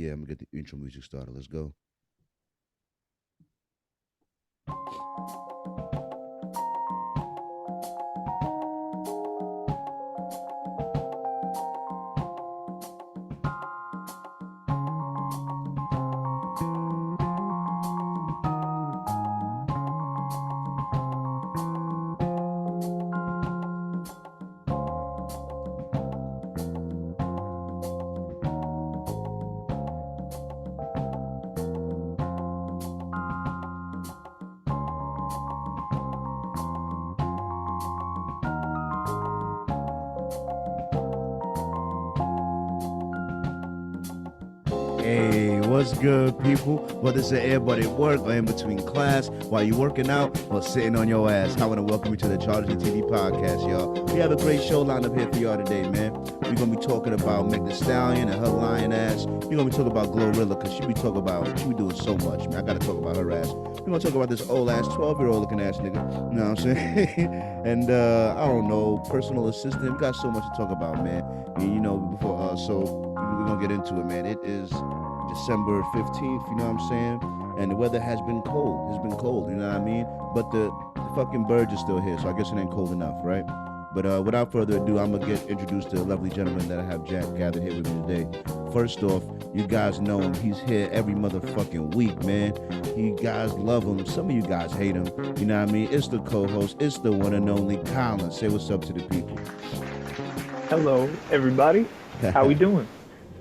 Yeah, I'm gonna get the intro music started. Let's go. Hey, what's good, people? Whether it's everybody at work or in between class, while you're working out or sitting on your ass, I want to welcome you to the CharlieGtv Podcast, y'all. We have a great show lined up here for y'all today, man. We're going to be talking about Meg Thee Stallion and her lying ass. We're going to be talking about Glorilla because she be doing so much, man. I got to talk about her ass. We're going to talk about this old-ass, 12-year-old looking ass nigga. You know what I'm saying? And, I don't know, personal assistant. We got so much to talk about, man. And, so we're going to get into it, man. It is December 15th, you know what I'm saying? And the weather has been cold. It's been cold, you know what I mean? But the fucking birds are still here, so I guess it ain't cold enough, right? But without further ado, I'm going to get introduced to the lovely gentleman that I have gathered here with me today. First off, you guys know him. He's here every motherfucking week, man. You guys love him. Some of you guys hate him. You know what I mean? It's the co-host. It's the one and only Colin. Say what's up to the people. Hello, everybody. How we doing?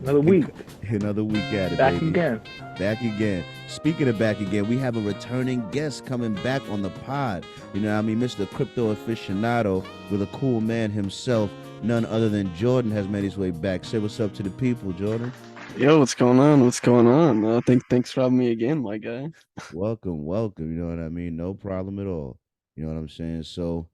Another week. Another week at it, back baby. again. Back again. Speaking of back again, we have a returning guest coming back on the pod. You know what I mean? Mr. Crypto Aficionado with a cool man himself. None other than Jordan has made his way back. Say what's up to the people, Jordan. Yo, what's going on? What's going on? Thanks for having me again, my guy. Welcome. You know what I mean? No problem at all. You know what I'm saying? So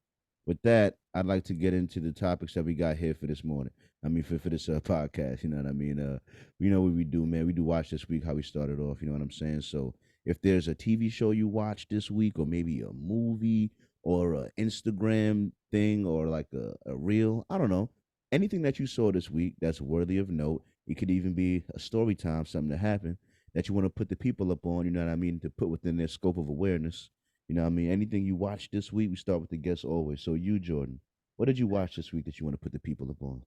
with that, I'd like to get into the topics that we got here for this morning. I mean, for this podcast, you know what I mean? You know what we do, man. We do watch this week how we started off, you know what I'm saying? So if there's a TV show you watched this week or maybe a movie or an Instagram thing or like a reel, I don't know, anything that you saw this week that's worthy of note, it could even be a story time, something that happened that you want to put the people up on, you know what I mean, to put within their scope of awareness. You know what I mean? Anything you watched this week, we start with the guests always. So you, Jordan, what did you watch this week that you want to put the people up on?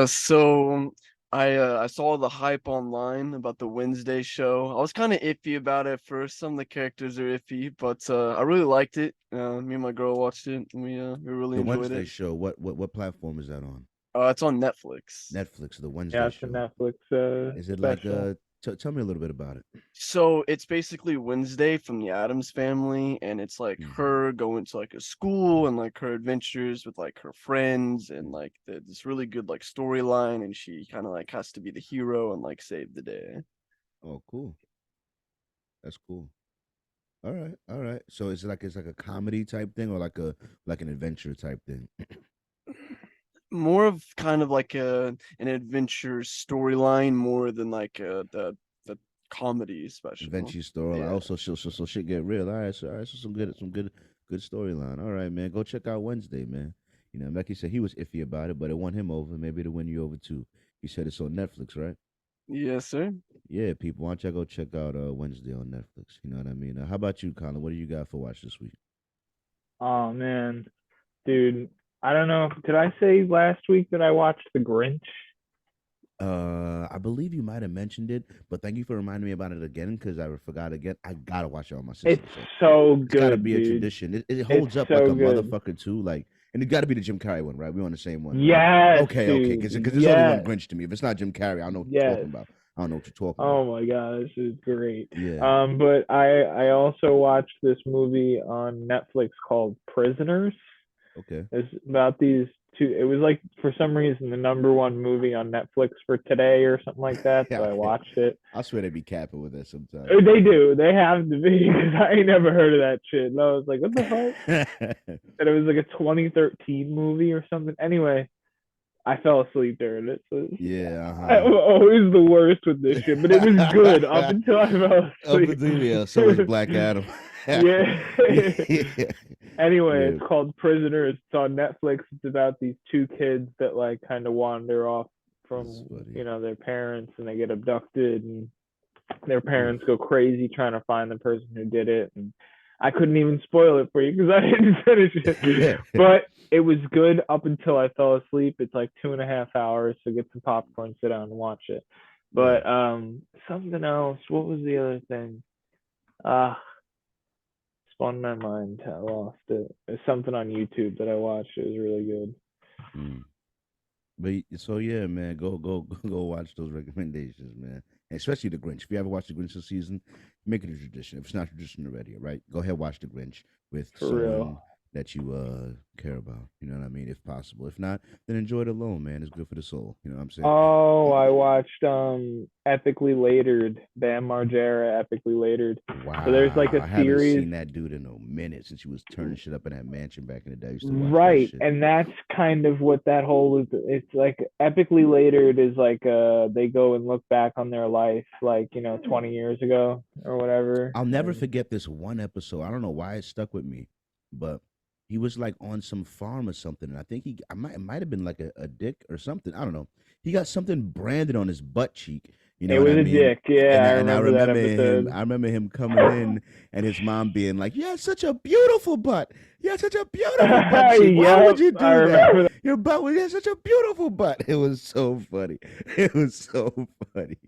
So I saw the hype online about the Wednesday show. I was kind of iffy about it at first. Some of the characters are iffy, but I really liked it. Me and my girl watched it, and we really The enjoyed Wednesday it. show. What platform is that on? It's on Netflix. Netflix. The Wednesday Yeah, it's show. a Netflix Is it special. like tell me a little bit about it. So it's basically Wednesday from the Addams Family, and it's like her going to like a school and like her adventures with like her friends and like this really good like storyline, and she kind of like has to be the hero and like save the day. Oh, cool. That's cool. All right, all right. So it's like a comedy type thing or like an adventure type thing. More of kind of like an adventure storyline more than like the comedy special. Adventure story. Yeah. Also, so shit get real. All right. So good storyline. All right, man. Go check out Wednesday, man. You know, like you said, he was iffy about it, but it won him over. Maybe it'll win you over too. He said it's on Netflix, right? Yes, sir. Yeah, people. Why don't y'all go check out Wednesday on Netflix? You know what I mean? How about you, Colin? What do you got for watch this week? Oh man, dude. I don't know. Did I say last week that I watched The Grinch? I believe you might have mentioned it, but thank you for reminding me about it again because I forgot again. I gotta watch it on my sister. It's so It's gotta good, be a dude. tradition. It holds It's up like so a good. motherfucker too. Like, and it got to be the Jim Carrey one, right? We're on the same one. Right? Yes, Okay, dude. because there's only one Grinch to me. If it's not Jim Carrey, I don't know what you're Yes. talking about. I don't know what you're talking Oh about. my gosh, it's great. Yeah. But I also watched this movie on Netflix called Prisoners. Okay. It's about these two. It was like for some reason the number one movie on Netflix for today or something like that. So I watched it. I swear they be capping with that sometimes. They do. They have to be because I ain't never heard of that shit. And I was like, what the fuck? And it was like a 2013 movie or something. Anyway, I fell asleep during it. So Yeah. I'm always the worst with this shit, but it was good up until I fell asleep. Yeah. So was Black Adam. Yeah. Yeah. Anyway, Yeah. it's called Prisoners. It's on Netflix. It's about these two kids that like kind of wander off from funny. their parents, and they get abducted, and their parents go crazy trying to find the person who did it. And I couldn't even spoil it for you because I didn't finish it. But it was good up until I fell asleep. It's like 2.5 hours, so get some popcorn, sit down and watch it. But something else. What was the other thing? Spun my mind. I lost it. It's something on YouTube that I watched. It was really good. Mm. But so yeah, man, go watch those recommendations, man. And especially the Grinch. If you ever watched the Grinch this season, make it a tradition. If it's not a tradition already, right? Go ahead, watch the Grinch with For someone real. that you care about. You know what I mean? If possible. If not, then enjoy it alone, man. It's good for the soul. You know what I'm saying? Oh, I watched Epically Latered, Bam Margera, Epically Latered. Wow. So there's like a I haven't series. seen that dude in a minute since he was turning shit up in that mansion back in the day. I used to watch that Right, shit. and that's kind of what that whole is. It's like Epically Latered is like they go and look back on their life like 20 years ago or whatever. I'll never And forget this one episode. I don't know why it stuck with me, but he was like on some farm or something, and I think it might have been like a dick or something. I don't know. He got something branded on his butt cheek. You know it what was I a mean? dick. Yeah, I And I remember that remember him. episode. I remember him coming in, and his mom being like, "You have such a beautiful butt. You have such a beautiful butt cheek. Why would Yep, you I do remember that? Your butt was such a beautiful butt." It was so funny. It was so funny.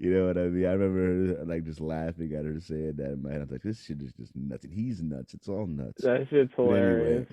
You know what I mean? I remember like just laughing at her saying that in my head. I was like, "This shit is just nuts." And he's nuts. It's all nuts. that shit's But anyway, hilarious.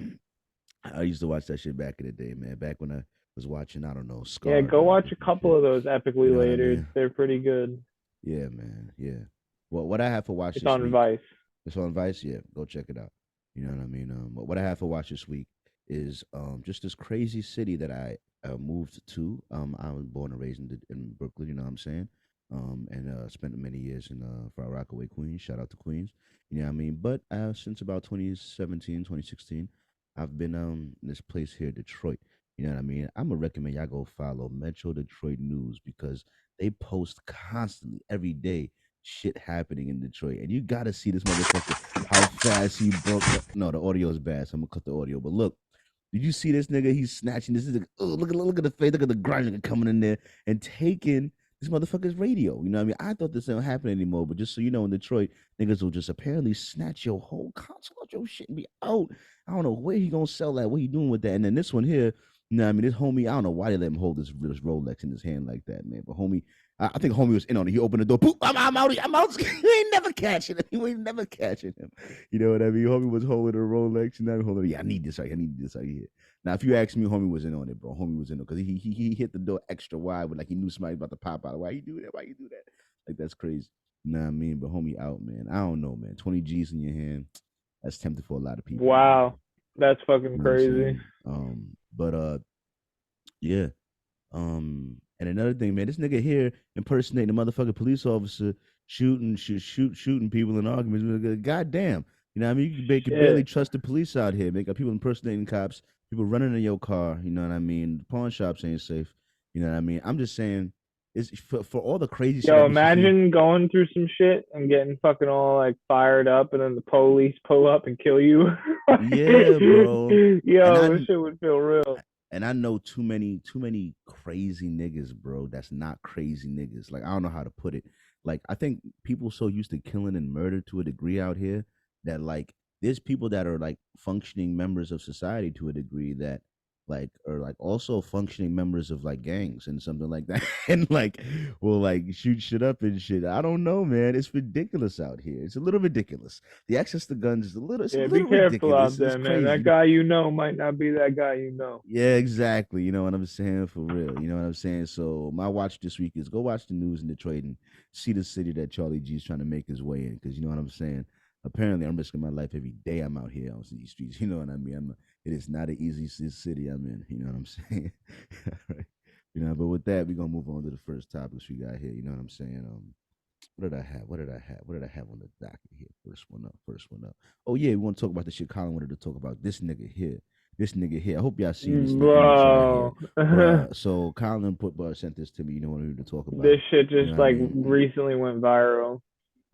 I used to watch that shit back in the day, man. Back when I was watching, I don't know, Yeah, Scar go watch movies a and couple shit. of those Epically You know what I Latered. mean? They're pretty good. Yeah, man. Yeah. Well, what I have for watch It's this on week, Vice. it's on Vice. Yeah, go check it out. You know what I mean? What I have for watch this week is just this crazy city that I moved to. I was born and raised in Brooklyn. You know what I'm saying? And spent many years in Far Rockaway, Queens. Shout out to Queens. You know what I mean? But since about 2017, 2016, I've been in this place here, Detroit. You know what I mean? I'm gonna recommend y'all go follow Metro Detroit News because they post constantly every day shit happening in Detroit. And you gotta see this motherfucker, how fast he broke. No, the audio is bad, so I'm gonna cut the audio. But look, did you see this nigga? He's snatching this. Is oh, look at the face. Look at the grind nigga coming in there and taking this motherfucker's radio. You know what I mean? I thought this didn't happen anymore, but just so you know, in Detroit, niggas will just apparently snatch your whole console out your shit and be out. I don't know where he gonna sell that. What he doing with that? And then this one here, you know what I mean? This homie, I don't know why they let him hold this Rolex in his hand like that, man. But homie, I think homie was in on it. He opened the door. Boop, I'm out. I'm out. You ain't never catching him. You ain't never catching him. You know what I mean? Homie was holding a Rolex. And now holding. Yeah, I need this right here. Now, if you ask me, homie was in on it, bro. Homie was in on it because he hit the door extra wide, but like he knew somebody about to pop out. Why you do that? Why you do that? Like that's crazy. Nah, I mean, but homie out, man. I don't know, man. 20 G's in your hand. That's tempting for a lot of people. Wow, that's fucking You know what I'm crazy. saying? But yeah. And another thing, man, this nigga here impersonating a motherfucking police officer, shooting people in arguments. Goddamn, you know what I mean? You can barely Shit. trust the police out here. Man, got people impersonating cops, people running in your car. You know what I mean? Pawn shops ain't safe. You know what I mean? I'm just saying, it's for all the crazy shit. Yo, I be seeing- imagine going through some shit and getting fucking all like fired up, and then the police pull up and kill you. Yeah, bro. Yo, this shit would feel real. And I know too many crazy niggas, bro. That's not crazy niggas. Like I don't know how to put it. Like I think people so used to killing and murder to a degree out here that like there's people that are like functioning members of society to a degree that like are like also functioning members of like gangs and something like that and like will like shoot shit up and shit. I don't know, man. It's ridiculous out here. It's a little ridiculous. The access to guns is a little Yeah, be careful out ridiculous. there, It's man. crazy. That guy you know might not be that guy you know. Yeah, exactly. You know what I'm saying? For real. You know what I'm saying? So my watch this week is go watch the news in Detroit and see the city that Charlie G is trying to make his way in. Because you know what I'm saying? Apparently, I'm risking my life every day I'm out here on these streets. You know what I mean? It is not an easy city I'm in. You know what I'm saying? Right. You know, but with that, we're going to move on to the first topics we got here. You know what I'm saying? What did I have? What did I have on the docket here? First one up. Oh, yeah, we want to talk about the shit Colin wanted to talk about. This nigga here. I hope y'all seen this Bro. So Colin sent this to me. You know what I need to talk about. This shit just You know what I like mean? recently went viral.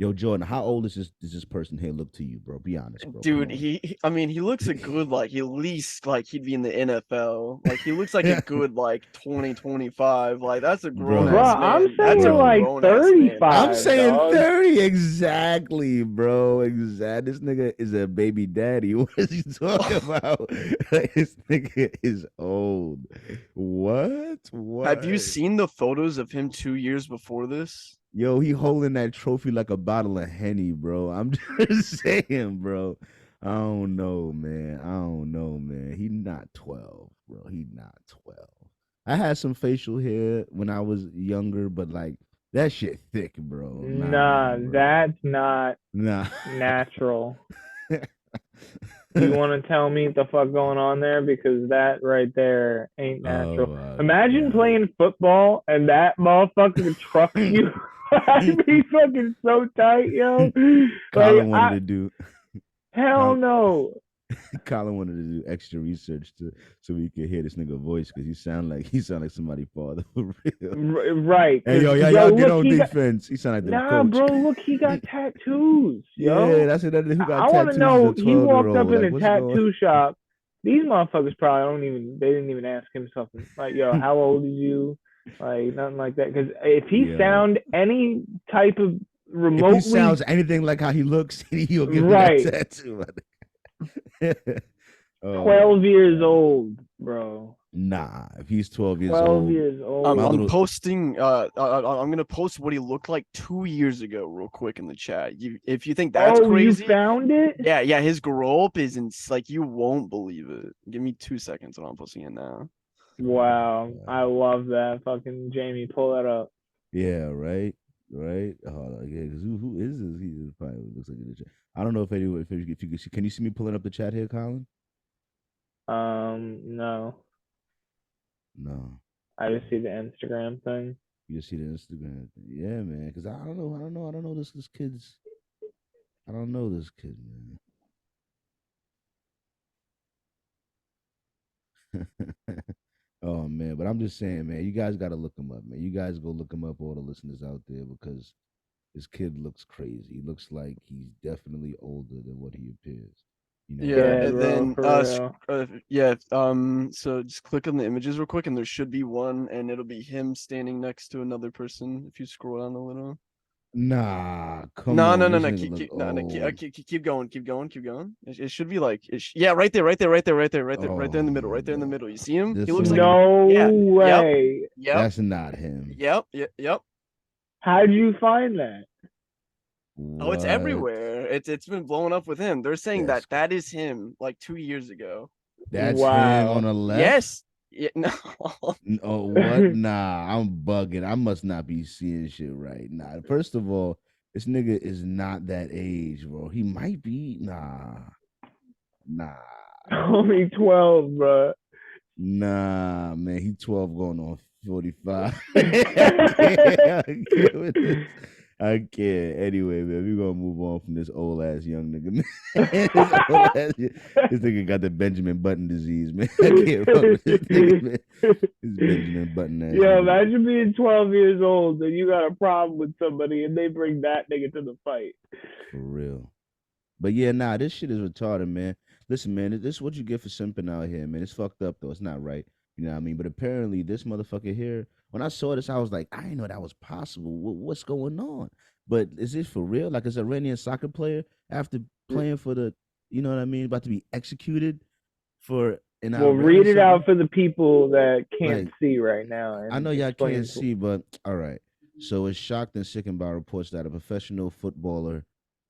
Yo, Jordan, how old does this person here look to you, bro? Be honest, bro. Come Dude, on. I mean, he looks a good, like, at least, like, he'd be in the NFL. Like, he looks like a good, like, 2025. Like, that's a Bro. Bro, grown-ass I'm man. That's a saying like grown-ass man. 35. I'm saying dog. 30 exactly, bro. Exactly. This nigga is a baby daddy. What is he talking about? This nigga is old. What? Have you What? seen the photos of him 2 years before this? Yo, he holding that trophy like a bottle of Henny, bro. I'm just saying, bro. I don't know, man. He not 12, bro. He not 12. I had some facial hair when I was younger, but like that shit thick, bro. Nah, bro. that's not Nah. natural. You want to tell me what the fuck going on there? Because that right there ain't natural. Imagine playing football and that motherfucker trucks you. I'd be fucking so tight, yo. Colin wanted to do. Hell no. Colin wanted to do extra research so we could hear this nigga voice because he sound like somebody father for real. Right. Hey yo, y'all get on defense. He sound like the Nah, coach. bro, look, he got tattoos. Yo. Yeah, that's it. Who got tattoos? I want to know. He walked up in like, a tattoo shop. These motherfuckers probably they didn't even ask him something like, yo, how old are you? Like, nothing like that. Because if he sound any type of remotely. If he sounds anything like how he looks, he'll give me that tattoo. 12 years old, bro. Nah, if he's 12 years 12 old. years old. I'm posting. I'm gonna post what he looked like 2 years ago, real quick in the chat. If you think that's crazy, you found it? Yeah. His grow up is like you won't believe it. Give me 2 seconds, and I'm posting it now. Wow, I love that. Fucking Jamie, pull that up. Yeah, right. Oh, yeah, because who is this? He probably looks like in the chat. I don't know if you can you see me pulling up the chat here, Colin? No. No. I just see the Instagram thing. You just see the Instagram thing. Yeah, man. Because I don't know this kid's. I don't know this kid, man. Oh man, but I'm just saying, man, you guys got to look him up, man. You guys go look him up, all the listeners out there, because this kid looks crazy. He looks like he's definitely older than what he appears. You know? Yeah, and then so just click on the images real quick, and there should be one, and it'll be him standing next to another person. If you scroll down a little. Nah, come on. No. Keep going. It should be like, right there, right there in the middle, in the middle. You see him? He looks like no way. Yep. That's not him. Yep. How'd you find that? What? Oh, it's everywhere. It's been blowing up with him. They're saying that is him like 2 years ago. That's him on the left. Yes. Yeah, no. Oh, what? Nah, I'm bugging. I must not be seeing shit right. Nah, first of all, this nigga is not that age, bro. He might be. Nah. Only 12, bro. Nah, man. He 12 going on 45. I can't. Anyway, man, we're gonna move on from this old ass young nigga, man. This nigga got the Benjamin Button disease, man. I can't fuck with this nigga, man. This Benjamin Button ass. Yo, imagine being 12 years old and you got a problem with somebody and they bring that nigga to the fight. For real. But yeah, nah, this shit is retarded, man. Listen, man, this is what you get for simping out here, man. It's fucked up though. It's not right. You know what I mean? But apparently this motherfucker here, when I saw this, I was like, I didn't know that was possible. What's going on? But is this for real? Like, is an Iranian soccer player after playing for the, you know what I mean, about to be executed for an Well, read it out for the people that can't see right now. I know y'all can't see, but all right. So it's shocked and sickened by reports that a professional footballer,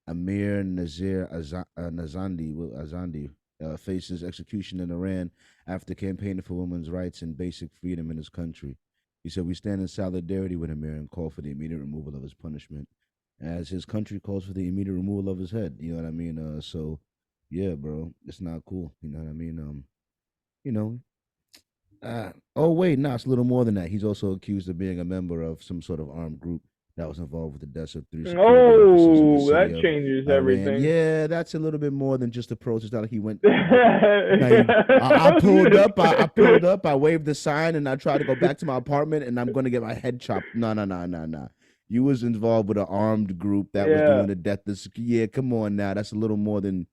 Amir Nazir Azandi, faces execution in Iran after campaigning for women's rights and basic freedom in his country. He said, "We stand in solidarity with Amir and call for the immediate removal of his punishment, as his country calls for the immediate removal of his head." You know what I mean? So, yeah, bro, it's not cool. You know what I mean? Oh wait, no, it's a little more than that. He's also accused of being a member of some sort of armed group that was involved with the deaths of 3 security officers in the city that changes Iran. everything. Yeah, that's a little bit more than just a protest. It's not like he went. I pulled up. I waved the sign, and I tried to go back to my apartment, and I'm going to get my head chopped. No. You was involved with an armed group that was doing the death. Yeah, come on now. That's a little more than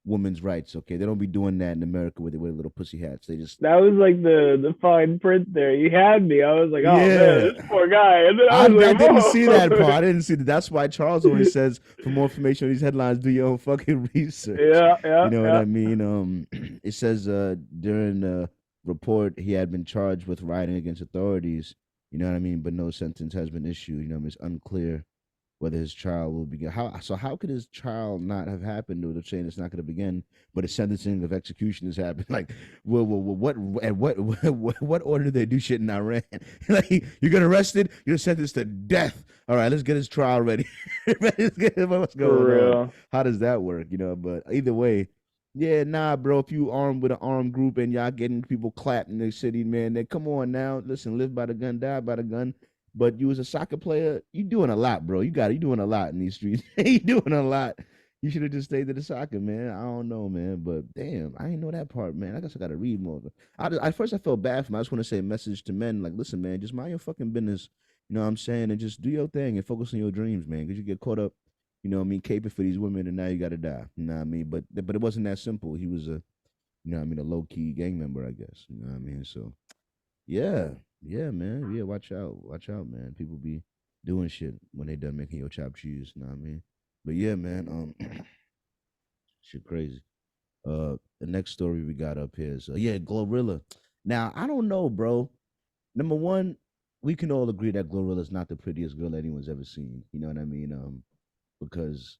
women's rights. Okay, they don't be doing that in America with their little pussy hats. They just that was like the fine print there. You had me. I was like, oh man, this poor guy. And then I was didn't see that part. I didn't see that. That's why Charles always says, for more information on these headlines, do your own fucking research. Yeah. You know what I mean? It says during the report he had been charged with rioting against authorities. You know what I mean? But no sentence has been issued. You know, it's unclear whether his trial will begin. How could his trial not have happened? Or they're saying it's not going to begin, but a sentencing of execution has happened. Like, what order did they do shit in Iran? Like, you get arrested, you're sentenced to death. All right, let's get his trial ready. What's going on? How does that work? You know, but either way. Yeah, nah, bro. If you armed with an armed group and y'all getting people clapped in the city, man, then come on now. Listen, live by the gun, die by the gun. But you as a soccer player, you doing a lot, bro. You doing a lot in these streets. You doing a lot. You should have just stayed to the soccer, man. I don't know, man. But damn, I didn't know that part, man. I guess I got to read more of it. At first, I felt bad for him. I just want to say a message to men. Like, listen, man, just mind your fucking business. You know what I'm saying? And just do your thing and focus on your dreams, man. Because you get caught up, you know what I mean, caping for these women, and now you got to die. You know what I mean? But it wasn't that simple. He was a, you know what I mean, a low-key gang member, I guess. You know what I mean? So, yeah, man. Yeah, watch out, man. People be doing shit when they done making your chopped cheese. You know what I mean? But yeah, man, shit crazy. The next story we got up here is, glorilla. Now, I don't know, bro. Number one, we can all agree that glorilla is not the prettiest girl anyone's ever seen. You know what I mean? Because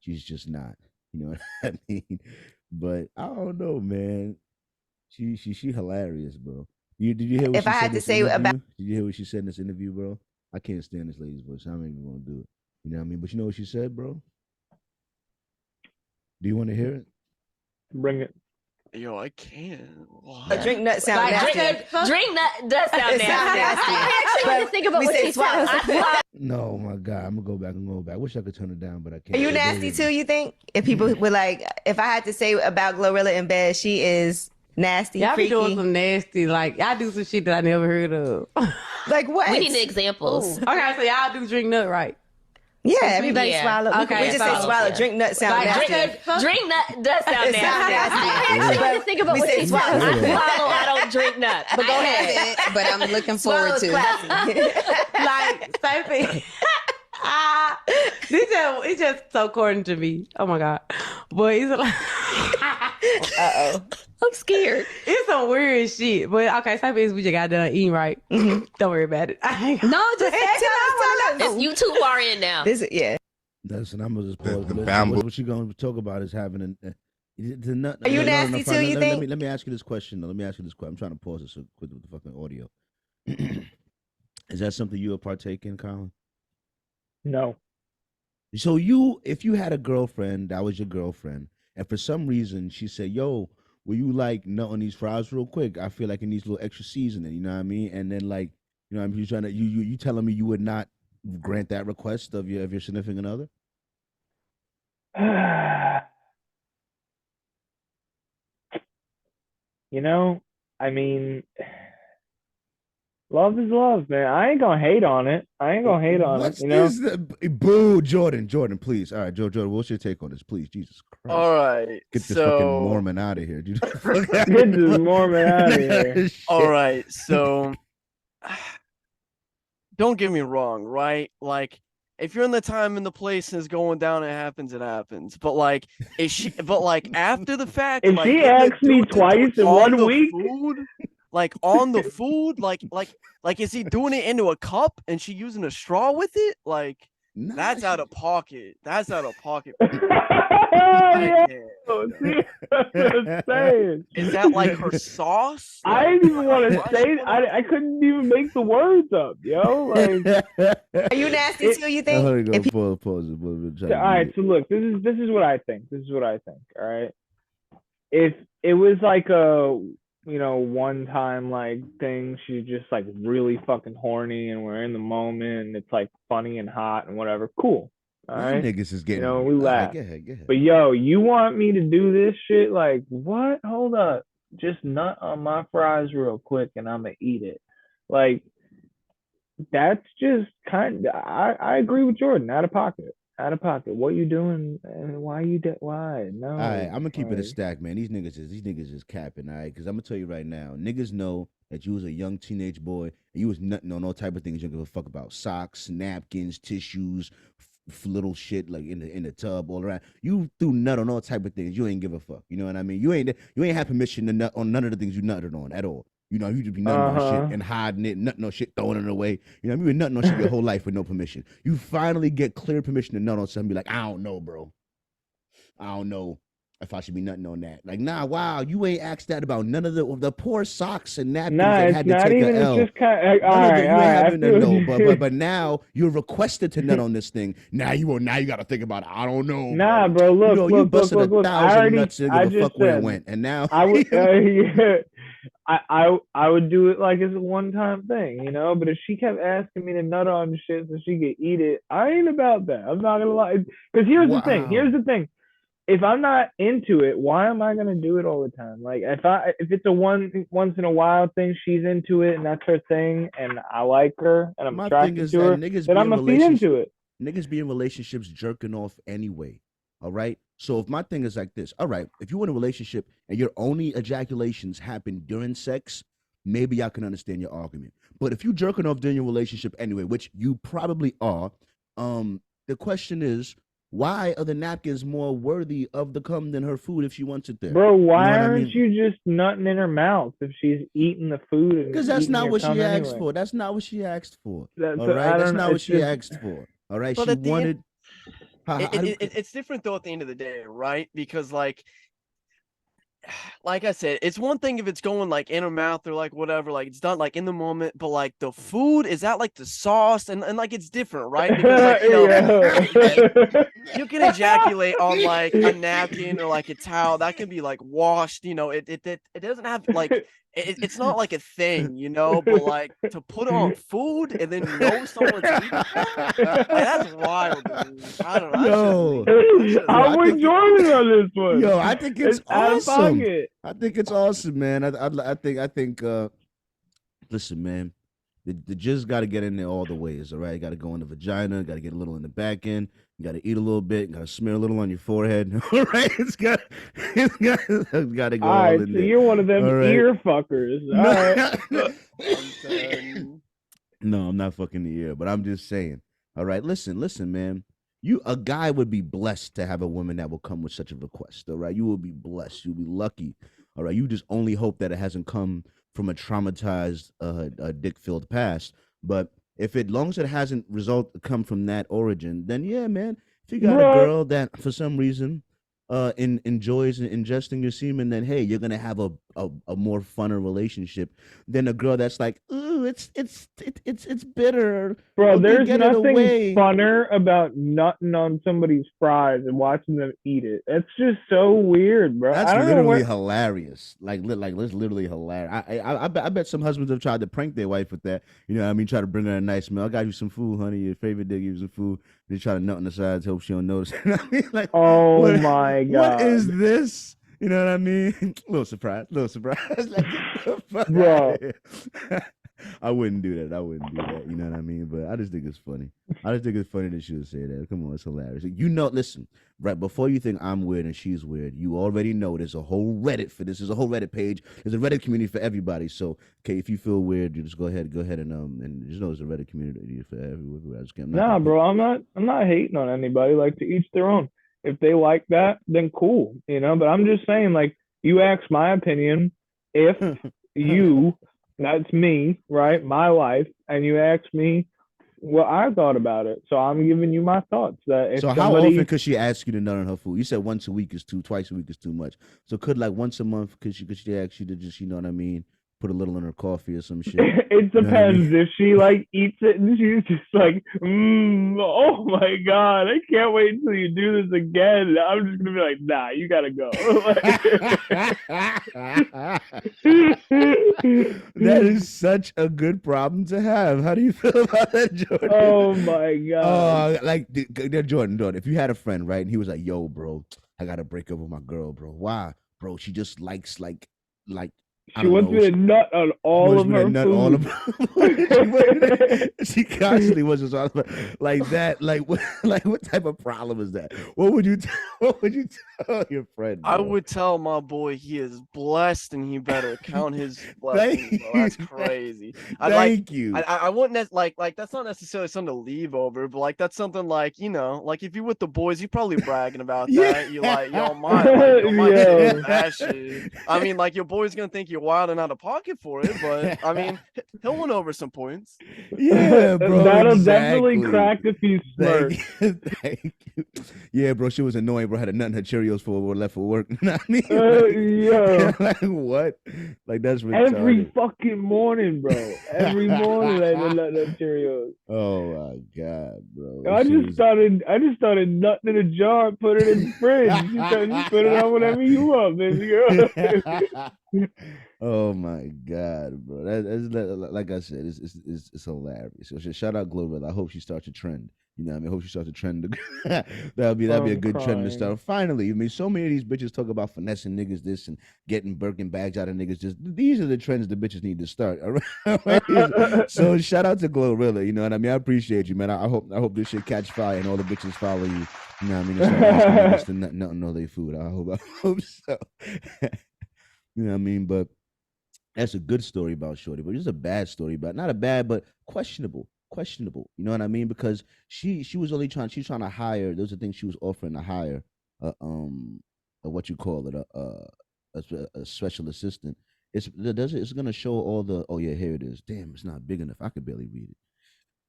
she's just not. You know what I mean? But I don't know, man. She hilarious, bro. Did you hear what if she I said had to this say interview? about Did you hear what she said in this interview, bro? I can't stand this lady's voice. I'm not even gonna do it. You know what I mean? But you know what she said, bro? Do you want to hear it? Bring it. Yo, I can't. a drink nut sound Like, nasty. drink nut does sound nasty. I actually had to think about We what say she swallow. said. No, my God, I'm gonna go back and go back. I wish I could turn it down, but I can't. Are you nasty too, you think? If people were like, if I had to say about Glorilla in bed, she is nasty, Y'all be freaky. doing some nasty, like, y'all do some shit that I never heard of. Like what? We need examples. Okay, so y'all do drink nut, right? Yeah, everybody Yeah. swallow. Okay, we just say so- swallow. yeah. Drink nut sound Like, nasty. Drink nut does sound nasty. I actually had to think about We what say she said. swallow. I swallow, I don't drink nut. But go I ahead. haven't, but I'm looking forward Swallow's to. classy. Like, Sophie. It's just so corny to me. Oh my God. But it's like, Uh-oh. I'm scared. it's some weird shit. But okay, Sophie, we just got done eating, right? Don't worry about it. No, just tell us. You too far in now. This, yeah. Listen, I'm gonna just pause. The Listen, bamboo. what you gonna talk about is having an. The nut. Are you nasty too, you think? Let me ask you this question. Let me ask you this question. I'm trying to pause this so quick with the fucking audio. Is that something you would partake in, Colin? No. So if you had a girlfriend, that was your girlfriend, and for some reason she said, "Yo, will you like nut on these fries real quick? I feel like it needs a little extra seasoning." You know what I mean? And then like, you know, what I mean, you trying to you telling me you would not grant that request of your significant other? You know, I mean, love is love, man. I ain't gonna hate on it. What's You know, this? Boo, Jordan, please. All right, Jordan, what's your take on this, please? Jesus Christ. All right. Get this so, fucking Mormon out of here, dude. get this Mormon out of here. All right. So, don't get me wrong, right? Like, if you're in the time and the place and it's going down, it happens. But like, after the fact, If like, she getting the asked me dude to twice do in on one the week- food, like on the food, like, is he doing it into a cup and she using a straw with it? Like, that's out of pocket. That's out of pocket. Yeah, can't. see, that's what I'm saying. Is that like her sauce? I didn't even want to say. I couldn't even make the words up, yo. Like, Are you nasty too, you think? Hold on, If pause it. all right. So look, this is what I think. All right. If it was like a one time like thing, she's just like really fucking horny and we're in the moment and it's like funny and hot and whatever. Cool. All right. Niggas is getting. We laugh. Go ahead. But yo, you want me to do this shit? Like what? Hold up. Just nut on my fries real quick and I'ma eat it. Like that's just I agree with Jordan. Out of pocket. Out of pocket. What you doing? Why you why? No. All right, I'm gonna keep it a like, stack, man. These niggas is capping, all right? Because I'm gonna tell you right now, niggas know that you was a young teenage boy and you was nutting on all type of things you don't give a fuck about: socks, napkins, tissues, little shit like in the tub all around. You threw nut on all type of things. You ain't give a fuck. You know what I mean? You ain't have permission to nut on none of the things you nutted on at all. You know, you just be nutting on shit and hiding it, nutting on shit, throwing it away. You know, you've been nutting on shit your whole life with no permission. You finally get clear permission to nut on something. Be like, I don't know, bro. I don't know if I should be nutting on that. Like, nah, wow, you ain't asked that about none of the poor socks and napkins that had to take even, a L. It's just kind of, all right, you ain't having to know, but now you're requested to nut on this thing. Now you got to think about it. I don't know. Nah, bro. Look, you busted look, 1,000 nuts to give a fuck where it went, and now I would. Yeah. I would do it like it's a one-time thing, you know. But if she kept asking me to nut on shit so she could eat it, I ain't about that. I'm not gonna lie. Because here's the thing. If I'm not into it, why am I gonna do it all the time? Like if it's a once in a while thing, she's into it and that's her thing, and I like her and I'm attracted to her, then I'm gonna feed into it. Niggas be in relationships jerking off anyway. All right. So if my thing is like this, all right, if you're in a relationship and your only ejaculations happen during sex, maybe I can understand your argument. But if you jerking off during your relationship anyway, which you probably are, the question is, why are the napkins more worthy of the cum than her food if she wants it there? Bro, why aren't you just nutting in her mouth if she's eating the food? Because that's not what she asked for. That's not what she asked for. All right, that's not what she asked for. All right, she wanted. It's different though at the end of the day, right? Because like I said, it's one thing if it's going like in her mouth or like whatever, like it's done like in the moment, but like the food, is that like the sauce and like it's different, right? Because like, you can ejaculate on like a napkin or like a towel that can be like washed, you know, it doesn't have like it's not like a thing, you know, but like to put it on food and then know someone's eating like, that's wild, dude. I don't know. I'm with Jordan on this one. Yo, I think it's awesome. I think it's awesome, man. I think listen, man, the jizz got to get in there all the ways, all right? Got to go in the vagina, got to get a little in the back end, you got to eat a little bit, got to smear a little on your forehead, all right? It's got to go all in there. You're one of them ear fuckers. All right. No, I'm not fucking the ear, but I'm just saying, all right? Listen, man. A guy would be blessed to have a woman that will come with such a request, all right? You will be blessed. You'll be lucky, all right? You just only hope that it hasn't come from a traumatized, dick-filled past. But long as it hasn't come from that origin, then yeah, man. If you got a girl that for some reason enjoys ingesting your semen, then hey, you're gonna have a more funner relationship than a girl that's like, ooh, it's bitter. Bro, there's nothing funner about nutting on somebody's fries and watching them eat it. It's just so weird, bro. That's literally hilarious. Like it's literally hilarious. I bet some husbands have tried to prank their wife with that. You know what I mean? Try to bring her a nice meal. I got you some food, honey. Your favorite dick, give you some food. They try to nut on the sides, hope she don't notice. You know what I mean? Like, oh my God. What is this? You know what I mean? Little surprise. Like, bro. I wouldn't do that. You know what I mean? But I just think it's funny. That she would say that. Come on, it's hilarious. You know, listen, right before you think I'm weird and she's weird, you already know there's a whole Reddit for this. There's a whole Reddit page. There's a Reddit community for everybody. So, okay, if you feel weird, you just go ahead and just know there's a Reddit community for everybody. Nah, bro, I'm not hating on anybody. Like, to each their own. If they like that, then cool, you know. But I'm just saying, like, you ask my opinion. If you, that's me, right, my life, and you ask me what I thought about it, so I'm giving you my thoughts. How often could she ask you to nut on her food? You said once a week is twice a week is too much. So could like once a month? Could she ask you to just, you know what I mean, put a little in her coffee or some shit? It depends. You know I mean? If she like eats it and she's just like, oh my God, I can't wait until you do this again. I'm just gonna be like, nah, you gotta go. That is such a good problem to have. How do you feel about that, Jordan? Oh my God. Jordan, if you had a friend, right, and he was like, yo, bro, I gotta break up with my girl, bro. Why? Bro, she just likes like She wants me to nut on all of her food. She constantly was just like that. Like what type of problem is that? What would you tell your friend? Bro? I would tell my boy he is blessed and he better count his blessings. Bro. That's crazy. Thank you. I wouldn't like that's not necessarily something to leave over, but like that's something like, you know, like if you're with the boys, you're probably bragging about that. You're like, yo, my that shit. I mean, like your boy's gonna think you're wilding out of pocket for it, but I mean, he'll win over some points. Yeah, bro. That'll definitely crack if he's smart. Thank you. Yeah, bro. She was annoying, bro. Had a nut in her Cheerios for left for work. You know what I mean? Yeah. Like what? Like that's retarded. Every fucking morning, bro. Every morning I had a nut in her Cheerios. Oh my god, bro. I just started nutting in a jar and put it in the fridge. You can just put it on whenever you want, baby girl. Oh my god, bro. That's like I said, it's hilarious. So shout out Glorilla. I hope she starts a trend. You know what I mean? I hope she starts a trend. That'll be a good trend to start. Finally, I mean, so many of these bitches talk about finessing niggas this and getting Birkin bags out of niggas. Just these are the trends the bitches need to start. All right? So shout out to Glorilla. You know what I mean? I appreciate you, man. I hope this shit catch fire and all the bitches follow you. You know what I mean? Start asking niggas to nothing all their food. I hope so. You know what I mean? But that's a good story about Shorty, but it's a bad story about not a bad, but questionable. You know what I mean? Because she was only trying to hire. Those are things she was offering to hire. What you call it? A special assistant. It's gonna show all the. Oh yeah, here it is. Damn, it's not big enough. I could barely read it.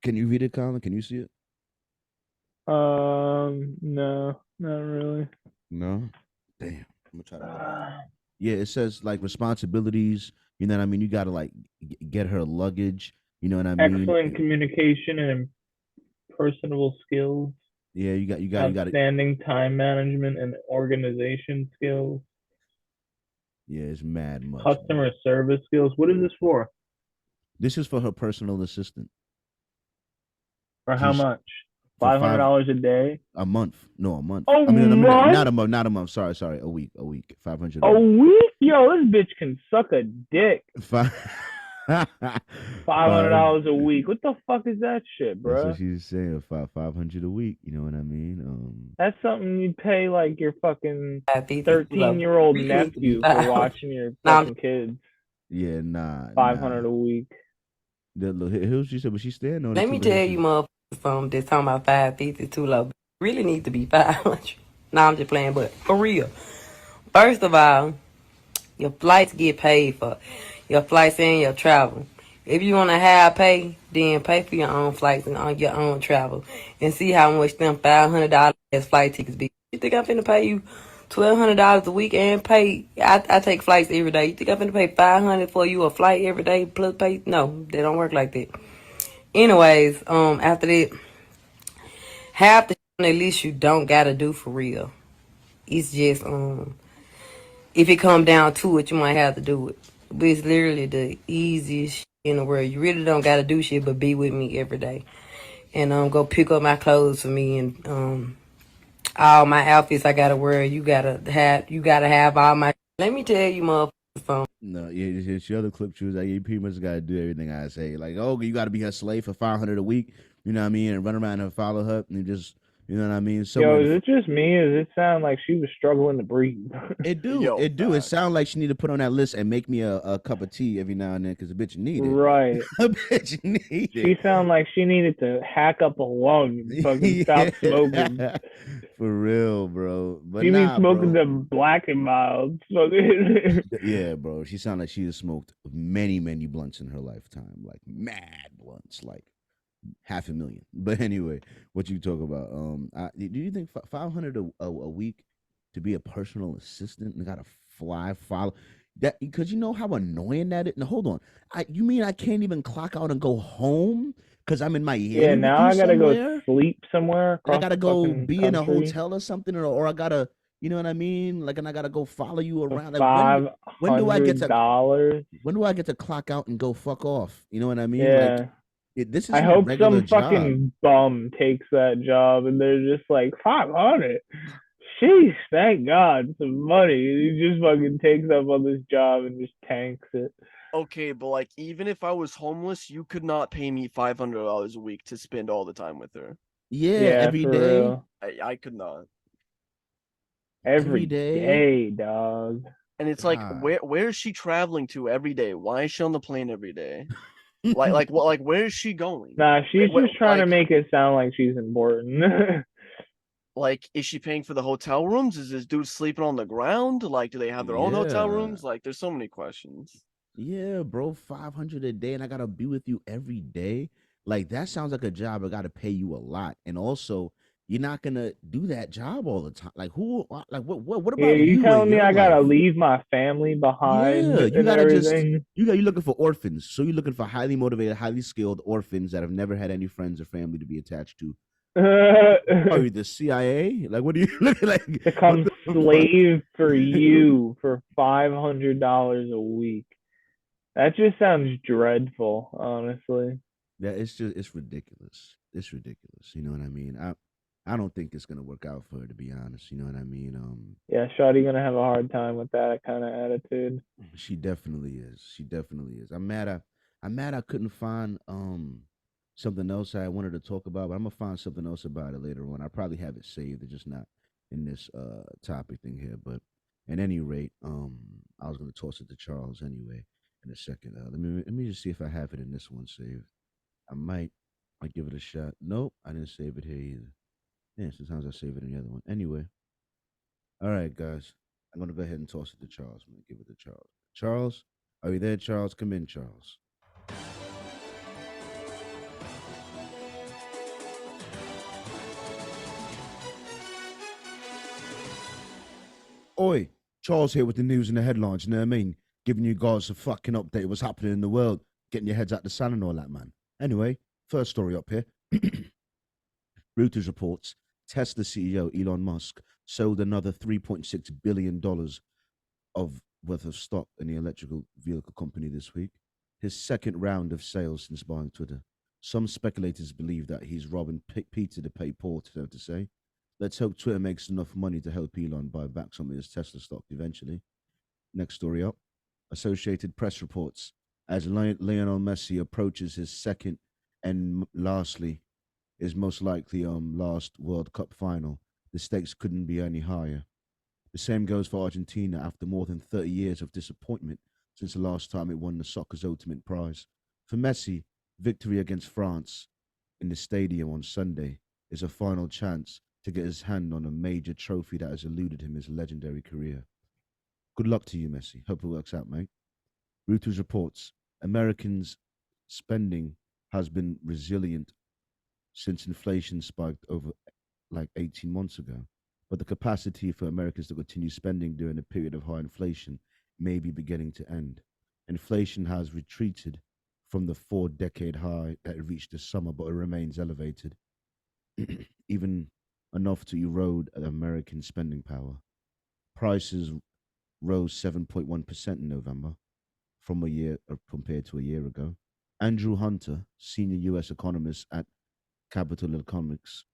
Can you read it, Colin? Can you see it? No, not really. No. Damn. I'm gonna try to. Yeah, it says like responsibilities. You know what I mean? You gotta like get her luggage. You know what I mean? Excellent communication and personable skills. Yeah, you got outstanding time management and organization skills. Yeah, it's mad much. Customer service skills. What is this for? This is for her personal assistant. For how much? $500 a day? A month? No, a month. Oh, not a month. Not a month. Sorry. A week. 500. A week? Yo, this bitch can suck a dick. $500 a week. What the fuck is that shit, bro? That's what she's saying. 500 a week. You know what I mean? That's something you'd pay like your fucking 13-year-old nephew for watching your fucking kids. Yeah, nah. 500 a week. Here's she said, but she's staying on. Let me tell you, motherfuckers, something that's talking about 550 too low. Really need to be 500. Nah, I'm just playing, but for real. First of all, your flights get paid for. Your flights and your travel. If you want to have pay, then pay for your own flights and on your own travel. And see how much them $500 as flight tickets be. You think I'm finna pay you $1,200 a week and pay? I take flights every day. You think I'm finna pay $500 for you a flight every day plus pay? No, they don't work like that. Anyways, after that, half the shit at least you don't gotta do for real. It's just if it come down to it, you might have to do it. But it's literally the easiest shit in the world. You really don't gotta do shit but be with me every day. And go pick up my clothes for me and all my outfits I gotta wear. You gotta have all my. Let me tell you, motherfuckers, something. No, yeah, she other clip she was like, you pretty much gotta do everything I say. Like, oh, you gotta be her slave for $500 a week. You know what I mean? And run around and follow her and just. You know what I mean? So yo, is it just me? Or does it sound like she was struggling to breathe? It do. It sounds like she need to put on that list and make me a cup of tea every now and then because a bitch need it. Right. A bitch need it. She sound like she needed to hack up a lung and fucking stop smoking. For real, bro. But she been smoking the Black and Mild. Yeah, bro. She sound like she has smoked many, many blunts in her lifetime. Like mad blunts. Like 500,000. But anyway, what you talk about? Do you think $500 a week to be a personal assistant and gotta follow that? Because you know how annoying that is. Now hold on, you mean I can't even clock out and go home because I'm in Miami? Yeah, now I gotta go sleep somewhere. I gotta go be in a hotel or something, or I gotta, you know what I mean? Like, and I gotta go follow you around. Like, when do I get to? When do I get to clock out and go fuck off? You know what I mean? Yeah. Like, this is I hope some job. fucking bum takes that job and they're just like 500. sheesh, thank God, some money. He just fucking takes up on this job and just tanks it. Okay, but like even if I was homeless, you could not pay me $500 a week to spend all the time with her. Yeah, Yeah, every for day. real. I could not. Every day? day, dog. And it's like, God. where is she traveling to every day? Why is she on the plane every day? Like what? Like where is she going? Nah, she's Wait, just trying to like- make it sound like she's important. Like, is she paying for the hotel rooms? Is this dude sleeping on the ground? Like, do they have their own hotel Yeah. rooms? Like, there's so many questions. Yeah, bro, 500 a day, and I gotta be with you every day. Like that sounds like a job I gotta pay you a lot, and also you're not gonna do that job all the time. Like who? Like what Yeah, about you you? telling and me your I gotta life? leave my family behind Yeah, you and gotta everything? you're looking for orphans. So you're looking for highly motivated, highly skilled orphans that have never had any friends or family to be attached to. Are you the CIA? Like what do you look like? Become what the fuck? slave for you for $500 a week. That just sounds dreadful, honestly. Yeah, it's ridiculous. It's ridiculous. You know what I mean? I don't think it's gonna work out for her, to be honest. You know what I mean? Yeah, Shawty gonna have a hard time with that kind of attitude. She definitely is. She definitely is. I'm mad I couldn't find something else I wanted to talk about, but I'm gonna find something else about it later on. I probably have it saved, it's just not in this topic thing here. But at any rate, I was gonna toss it to Charles anyway in a second. Let me just see if I have it in this one saved. I might give it a shot. Nope, I didn't save it here either. Yeah, sometimes I save it in the other one. Anyway, all right, guys. I'm gonna go ahead and toss it to Charles. I'm gonna give it to Charles. Charles, are you there, Charles? Come in, Charles. Oi, Charles here with the news and the headlines, you know what I mean? Giving you guys a fucking update of what's happening in the world, getting your heads out the sun and all that, man. Anyway, first story up here. Reuters reports Tesla CEO Elon Musk sold another $3.6 billion of worth of stock in the electrical vehicle company this week, his second round of sales since buying Twitter. Some speculators believe that he's robbing Peter to pay Paul, so to say. Let's hope Twitter makes enough money to help Elon buy back some of his Tesla stock eventually. Next story up. Associated Press reports as Lionel Messi approaches his second and lastly his most likely last World Cup final, the stakes couldn't be any higher. The same goes for Argentina after more than 30 years of disappointment since the last time it won the soccer's ultimate prize. For Messi, victory against France in the stadium on Sunday is a final chance to get his hand on a major trophy that has eluded him his legendary career. Good luck to you, Messi. Hope it works out, mate. Reuters reports Americans' spending has been resilient since inflation spiked over like 18 months ago. But the capacity for Americans to continue spending during a period of high inflation may be beginning to end. Inflation has retreated from the 4-decade high that it reached this summer, but it remains elevated, even enough to erode American spending power. Prices rose 7.1% in November from a year compared to a year ago. Andrew Hunter, senior U.S. economist at Capital Economics,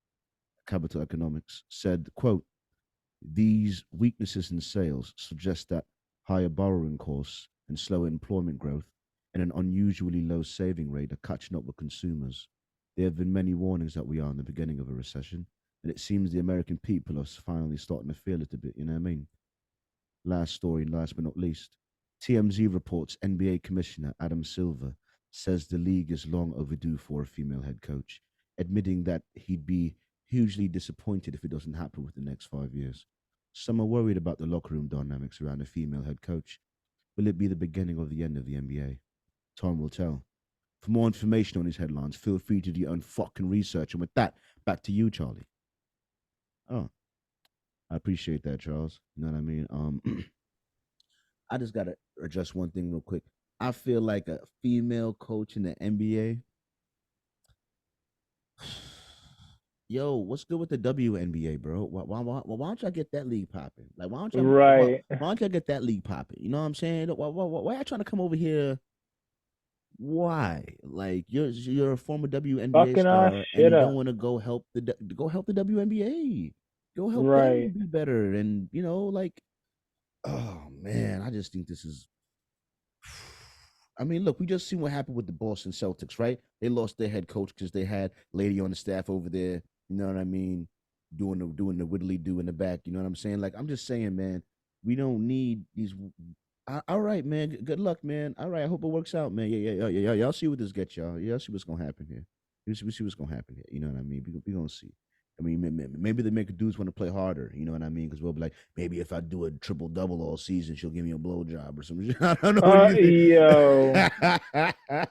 said, quote, these weaknesses in sales suggest that higher borrowing costs and slower employment growth and an unusually low saving rate are catching up with consumers. There have been many warnings that we are in the beginning of a recession, and it seems the American people are finally starting to feel it a bit, you know what I mean? Last story, last but not least. TMZ reports NBA Commissioner Adam Silver says the league is long overdue for a female head coach, admitting that he'd be hugely disappointed if it doesn't happen within the next 5 years. Some are worried about the locker room dynamics around a female head coach. Will it be the beginning of the end of the NBA? Time will tell. For more information on these headlines, feel free to do your own fucking research. And with that, back to you, Charlie. Oh, I appreciate that, Charles. You know what I mean? I just gotta address one thing real quick. I feel like a female coach in the NBA. Yo, what's good with the WNBA, bro? Why don't y'all get that league popping? Like, why don't y'all Right. why don't y'all get that league popping? You know what I'm saying? Why y'all trying to come over here? Why? Like, you're a former WNBA Fucking our star, and shit you up. don't want to go help the WNBA. Go help them Right. be better. And like, oh man, I just think this is. I mean, look, we just seen what happened with the Boston Celtics, right? They lost their head coach because they had lady on the staff over there. You know what I mean? Doing the widdly do in the back. You know what I'm saying? Like, I'm just saying, man, we don't need these. All right, man. Good luck, man. All right, I hope it works out, man. Yeah. Y'all see what this gets y'all. Y'all see what's gonna happen here. We see what's gonna happen here. You know what I mean? We gonna see. I mean, maybe they make dudes want to play harder. You know what I mean? Because we'll be like, maybe if I do a triple double all season, she'll give me a blowjob or something. I don't know. What do you think?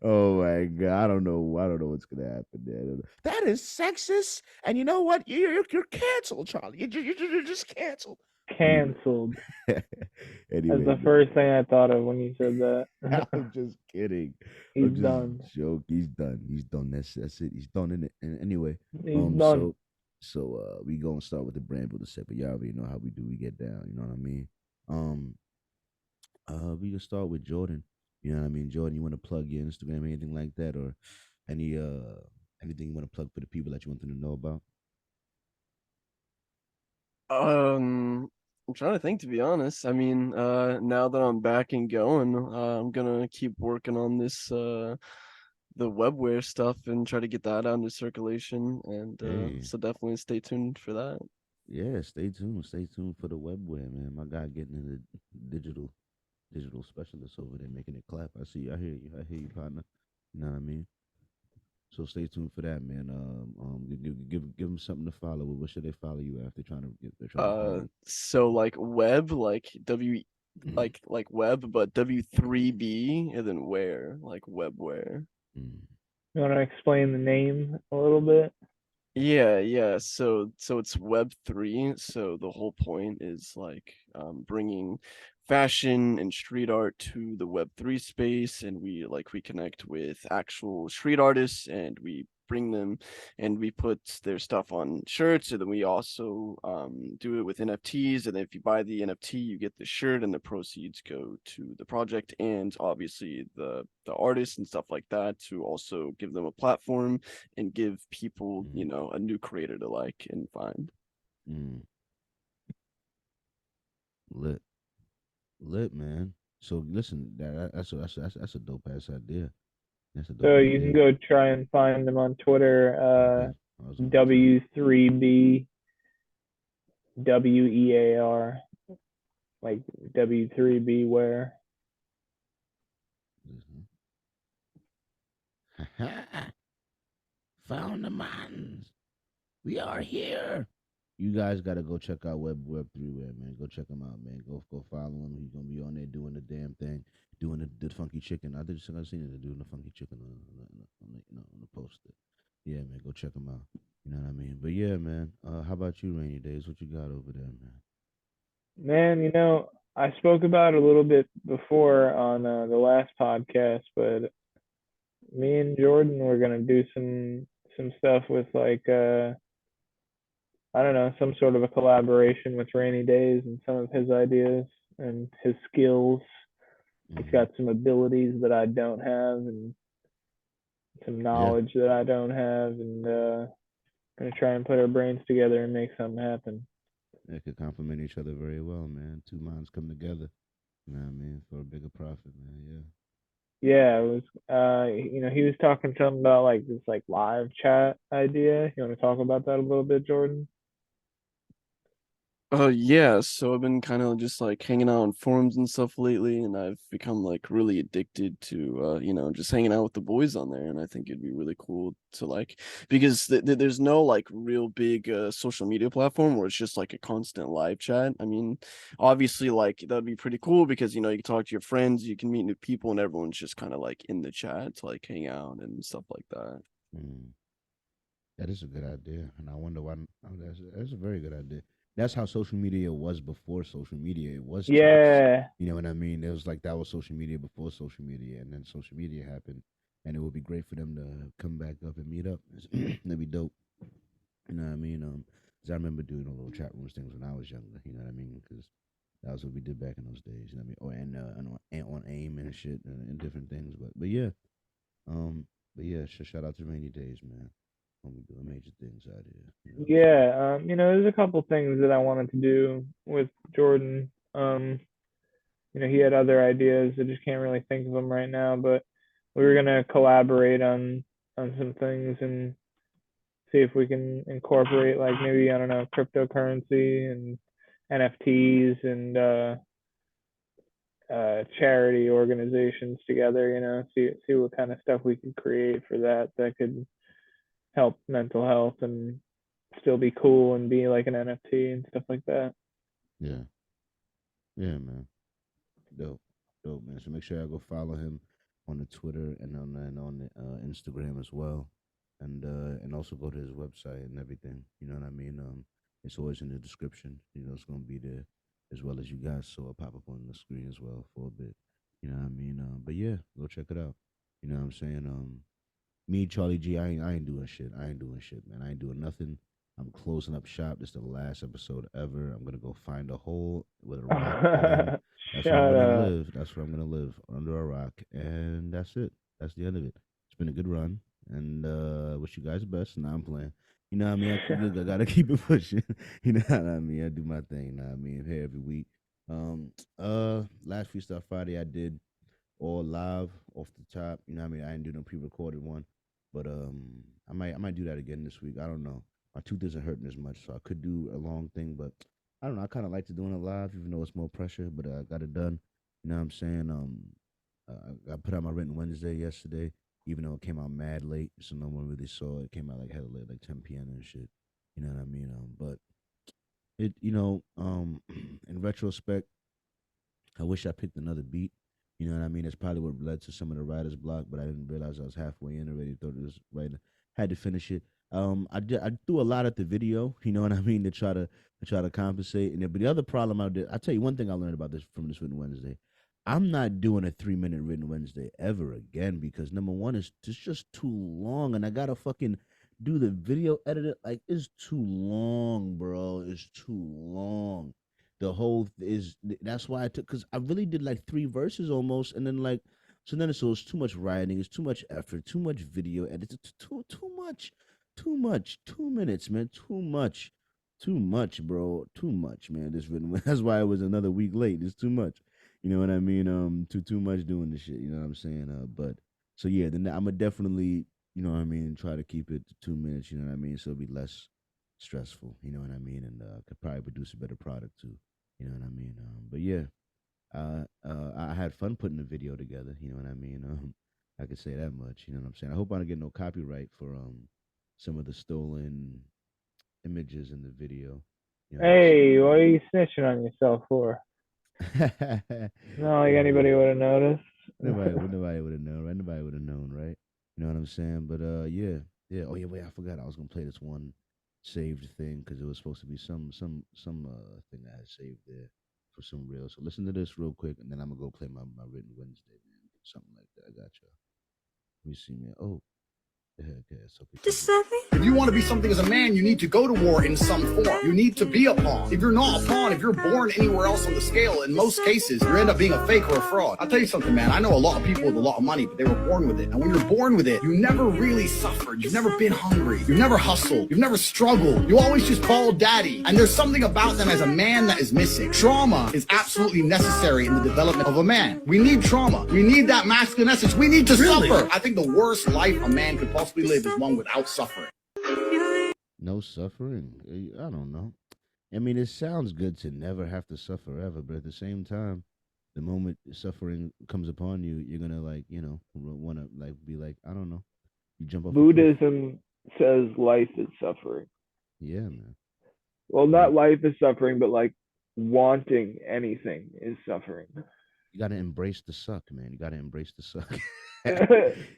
Oh my god, I don't know what's gonna happen there. That is sexist, and you know what? You're canceled, Charlie. You're just canceled. Canceled. Anyway, That's the first thing I thought of when you said that. I'm just kidding. He's I'm just done. joke. He's done. That's it. He's done in it. And anyway, He's done. So we gonna start with the brand builder set, but y'all already know how we do. We get down. You know what I mean? We can start with Jordan. You know what I mean? Jordan, you want to plug your Instagram, anything like that, or anything you want to plug for the people that you want them to know about? I'm trying to think, to be honest. I mean, now that I'm back and going, I'm gonna keep working on this the webware stuff and try to get that out into circulation. And Hey. so definitely stay tuned for that. Yeah, stay tuned. Stay tuned for the webware, man. My guy getting into digital specialist over there making it clap. I see. I hear you. I hear you, partner. You know what I mean? So stay tuned for that, man. Give them something to follow. What should they follow you after trying to get? They're trying to find So like web, like W, you. like web, but W3B, and then where, like webware. Mm. You want to explain the name a little bit? Yeah. So it's Web3. So the whole point is like bringing fashion and street art to the Web3 space, and we connect with actual street artists, and we bring them and we put their stuff on shirts, and then we also do it with NFTs. And if you buy the NFT, you get the shirt, and the proceeds go to the project and obviously the artists and stuff like that, to also give them a platform and give people, a new creator to like and find. Mm. Lit, man. So listen, that's a dope ass idea. That's a dope So idea. you can go try and find them on Twitter. W3B WEAR, like W3B where. Found the mans. We are here. You guys gotta go check out Web3 Web, man. Go check him out, man. Go follow him. He's gonna be on there doing the damn thing, doing the funky chicken. I seen it doing the funky chicken on the poster. Yeah, man. Go check him out. You know what I mean? But yeah, man. How about you, Rainy Days? What you got over there, man? Man, I spoke about it a little bit before on the last podcast, but me and Jordan were gonna do some stuff with like I don't know, some sort of a collaboration with Rainy Days and some of his ideas and his skills. He's got some abilities that I don't have and some knowledge that I don't have, and gonna try and put our brains together and make something happen. They could complement each other very well, man. Two minds come together. You know what I mean? For a bigger profit, man. Yeah. Yeah, it was he was talking something about like this like live chat idea. You want to talk about that a little bit, Jordan? Yeah, so I've been kind of just like hanging out on forums and stuff lately, and I've become like really addicted to just hanging out with the boys on there. And I think it'd be really cool to like, because there's no like real big social media platform where it's just like a constant live chat. I mean, obviously like that'd be pretty cool because you can talk to your friends, you can meet new people, and everyone's just kind of like in the chat to like hang out and stuff like that. That is a good idea, and I wonder why. That's a very good idea. That's how social media was before social media. It was chats. You know what I mean? It was like that was social media before social media, and then social media happened, and it would be great for them to come back up and meet up. That'd be dope. You know what I mean? 'Cause I remember doing a little chat rooms things when I was younger. You know what I mean? Because that was what we did back in those days. You know what I mean? And on AIM and shit and different things. But yeah, shout out to Rainy Days, man. when we doing major things out here. Yeah, there's a couple things that I wanted to do with Jordan. He had other ideas. I just can't really think of them right now, but we were gonna collaborate on some things and see if we can incorporate, like, maybe, I don't know, cryptocurrency and NFTs and charity organizations together. See what kind of stuff we could create for that could help mental health and still be cool and be like an NFT and stuff like that. Yeah, man. Dope, man. So make sure I go follow him on the Twitter and on the Instagram as well, and also go to his website and everything. You know what I mean? It's always in the description. It's gonna be there as well as you guys saw it pop up on the screen as well for a bit. You know what I mean? But yeah, go check it out. You know what I'm saying? Me, Charlie G, I ain't doing shit. I ain't doing shit, man. I ain't doing nothing. I'm closing up shop. This is the last episode ever. I'm gonna go find a hole with a rock. That's where I'm gonna live. That's where I'm gonna live, under a rock, and that's it. That's the end of it. It's been a good run, and wish you guys the best. Now I'm playing. You know what I mean? I gotta keep it pushing. You know what I mean? I do my thing. You know what I mean? I'm here every week. Last Freestyle Friday I did all live off the top. You know what I mean? I didn't do no pre-recorded one, but I might do that again this week. I don't know. My tooth isn't hurting as much, so I could do a long thing, but I don't know. I kind of like to doing it live, even though it's more pressure, but I got it done. You know what I'm saying? I put out my written Wednesday yesterday, even though it came out mad late, so no one really saw it. It came out like hella late, like 10 p.m. and shit. You know what I mean? But it, in retrospect, I wish I picked another beat. You know what I mean? That's probably what led to some of the writer's block, but I didn't realize I was halfway in already. Thought it was right. Had to finish it. I threw a lot at the video, you know what I mean, to try to compensate. But the other problem I'll tell you one thing I learned about this from this written Wednesday. I'm not doing a 3-minute written Wednesday ever again, because number one is it's just too long, and I gotta fucking do the video edit. Like, it's too long, bro. It's too long. The whole that's why because I really did like 3 verses almost, and then it's too much writing, it's too much effort, too much video edit, too much. 2 minutes, man. Too much, bro. Too much, man. That's why it was another week late. It's too much. You know what I mean? Too much doing this shit. You know what I'm saying? But so yeah, then I'm gonna definitely, you know what I mean, try to keep it to 2 minutes. You know what I mean? So it'll be less stressful. You know what I mean? And could probably produce a better product too. You know what I mean? But yeah, I had fun putting the video together. You know what I mean? I could say that much. You know what I'm saying? I hope I don't get no copyright for some of the stolen images in the video. You know, hey, what are you snitching on yourself for? Not like anybody would have noticed. Nobody would have known, right? Nobody would have known, right? You know what I'm saying? But yeah. Oh yeah, wait, I forgot I was gonna play this one saved thing because it was supposed to be some thing I had saved there for some real. So listen to this real quick, and then I'm gonna go play my written Wednesday, man. Something like that. I got you. Let me see, man. Oh. If you want to be something as a man, you need to go to war in some form. You need to be a pawn. If you're not a pawn, if you're born anywhere else on the scale, in most cases, you end up being a fake or a fraud. I'll tell you something, man. I know a lot of people with a lot of money, but they were born with it. And when you're born with it, you never really suffered. You've never been hungry. You've never hustled. You've never struggled. You always just followed daddy. And there's something about them as a man that is missing. Trauma is absolutely necessary in the development of a man. We need trauma. We need that masculine essence. We need to suffer. I think the worst life a man could possibly live is one without suffering. No suffering? I don't know. I mean, it sounds good to never have to suffer ever, but at the same time, the moment suffering comes upon you, you're gonna want to be like, I don't know. You jump off. Buddhism says life is suffering. Yeah, man. Well, not life is suffering, but like wanting anything is suffering. You gotta embrace the suck, man. You gotta embrace the suck.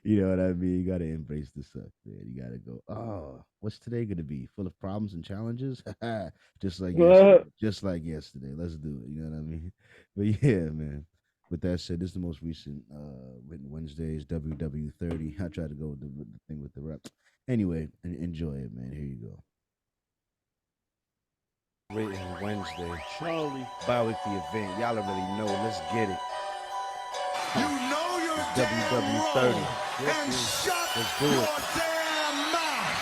You know what I mean? You gotta embrace the suck, man. You gotta go, oh, what's today gonna be? Full of problems and challenges? Just like yesterday. Let's do it. You know what I mean? But yeah, man. With that said, this is the most recent written Wednesdays, WW30. I tried to go with the thing with the rep. Anyway, enjoy it, man. Here you go. Written Wednesday. Charlie. Bi-weekly event. Y'all already know. Let's get it. You know you're WW30. and shut Let's do your it. damn mouth.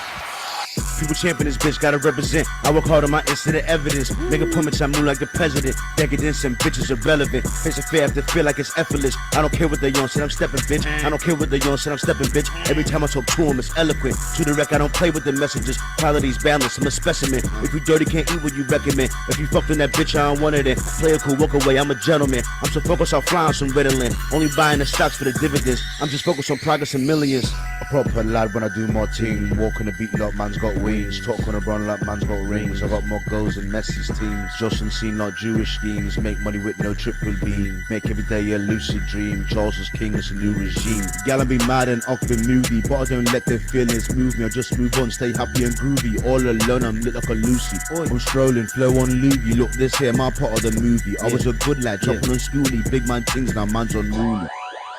People champion this bitch, gotta represent. I work hard on my incident evidence. Make appointments, I move like the president. Decadence and bitches irrelevant. Face a fear, I have to feel like it's effortless. I don't care what they on, said I'm stepping, bitch. I don't care what they on, said I'm stepping, bitch. Every time I talk to them, it's eloquent. To the wreck, I don't play with the messages. Quality's balanced, I'm a specimen. If you dirty, can't eat what you recommend. If you fucked on that bitch, I don't want it in. Play it cool, walk away, I'm a gentleman. I'm so focused on flying some Ritalin. Only buying the stocks for the dividends. I'm just focused on progress and millions. A proper lad when I do my team. Walk on the beat like man's got wings. Talk on the run like man's got rings. I got more goals than Messi's teams. Just and seen like Jewish schemes. Make money with no triple beam. Make every day a lucid dream. Charles is king, it's a new regime. Y'all be mad and often moody, but I don't let their feelings move me. I just move on, stay happy and groovy. All alone, I'm lit like a Lucy. I'm strolling, flow on Loogie. Look, this here, my part of the movie. I was a good lad, dropping on schoolie. Big man things, now man's on Rooney.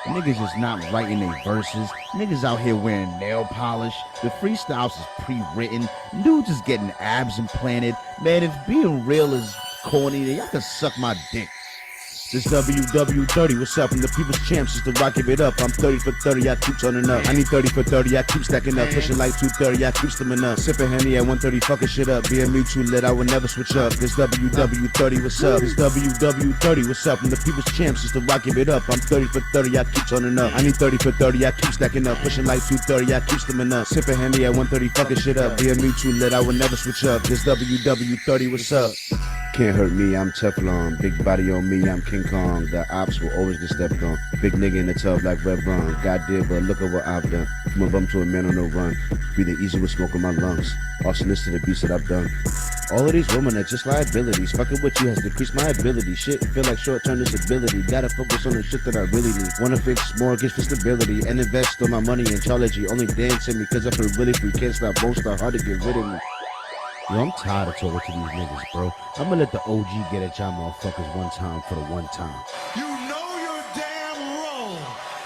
Niggas just not writing their verses. Niggas out here wearing nail polish. The freestyles is pre-written. Dudes is getting abs implanted. Man, if being real is corny, then y'all can suck my dick. This WW30, what's up? I'm the people's champs, just to rock give it up. I'm 30 for 30, I keep turning up. I need 30 for 30, I keep stacking up. Pushing like 230, I keep stimming up. Sipping Henny at 130, fucking shit up. Being me too lit, I would never switch up. This WW30, what's up? This WW30, what's up? I'm the people's champs, just to rock give it up. I'm 30 for 30, I keep turning up. I need 30 for 30, I keep stacking up. Pushing like 230, I keep stimming up. Sipping Henny at 130, fucking shit up. Being me too lit, I would never switch up. This WW30, what's up? Can't hurt me, I'm Teflon. Big body on me, I'm King Kong. The ops will always get stepped on. Big nigga in the tub like Red Ron. God did, but look at what I've done. From a bum to a man on no run. Breathing easy with smoke in my lungs. Also listen to the beats that I've done. All of these women are just liabilities. Fucking with you has decreased my ability. Shit, feel like short-term disability. Gotta focus on the shit that I really need. Wanna fix mortgage for stability and invest all my money in Charlie. Only dancing because I feel really free. Can't stop, won't stop, hard to get rid of me. Yo, I'm tired of talking to these niggas, bro. I'm gonna let the OG get at y'all motherfuckers one time for the one time. You know your damn role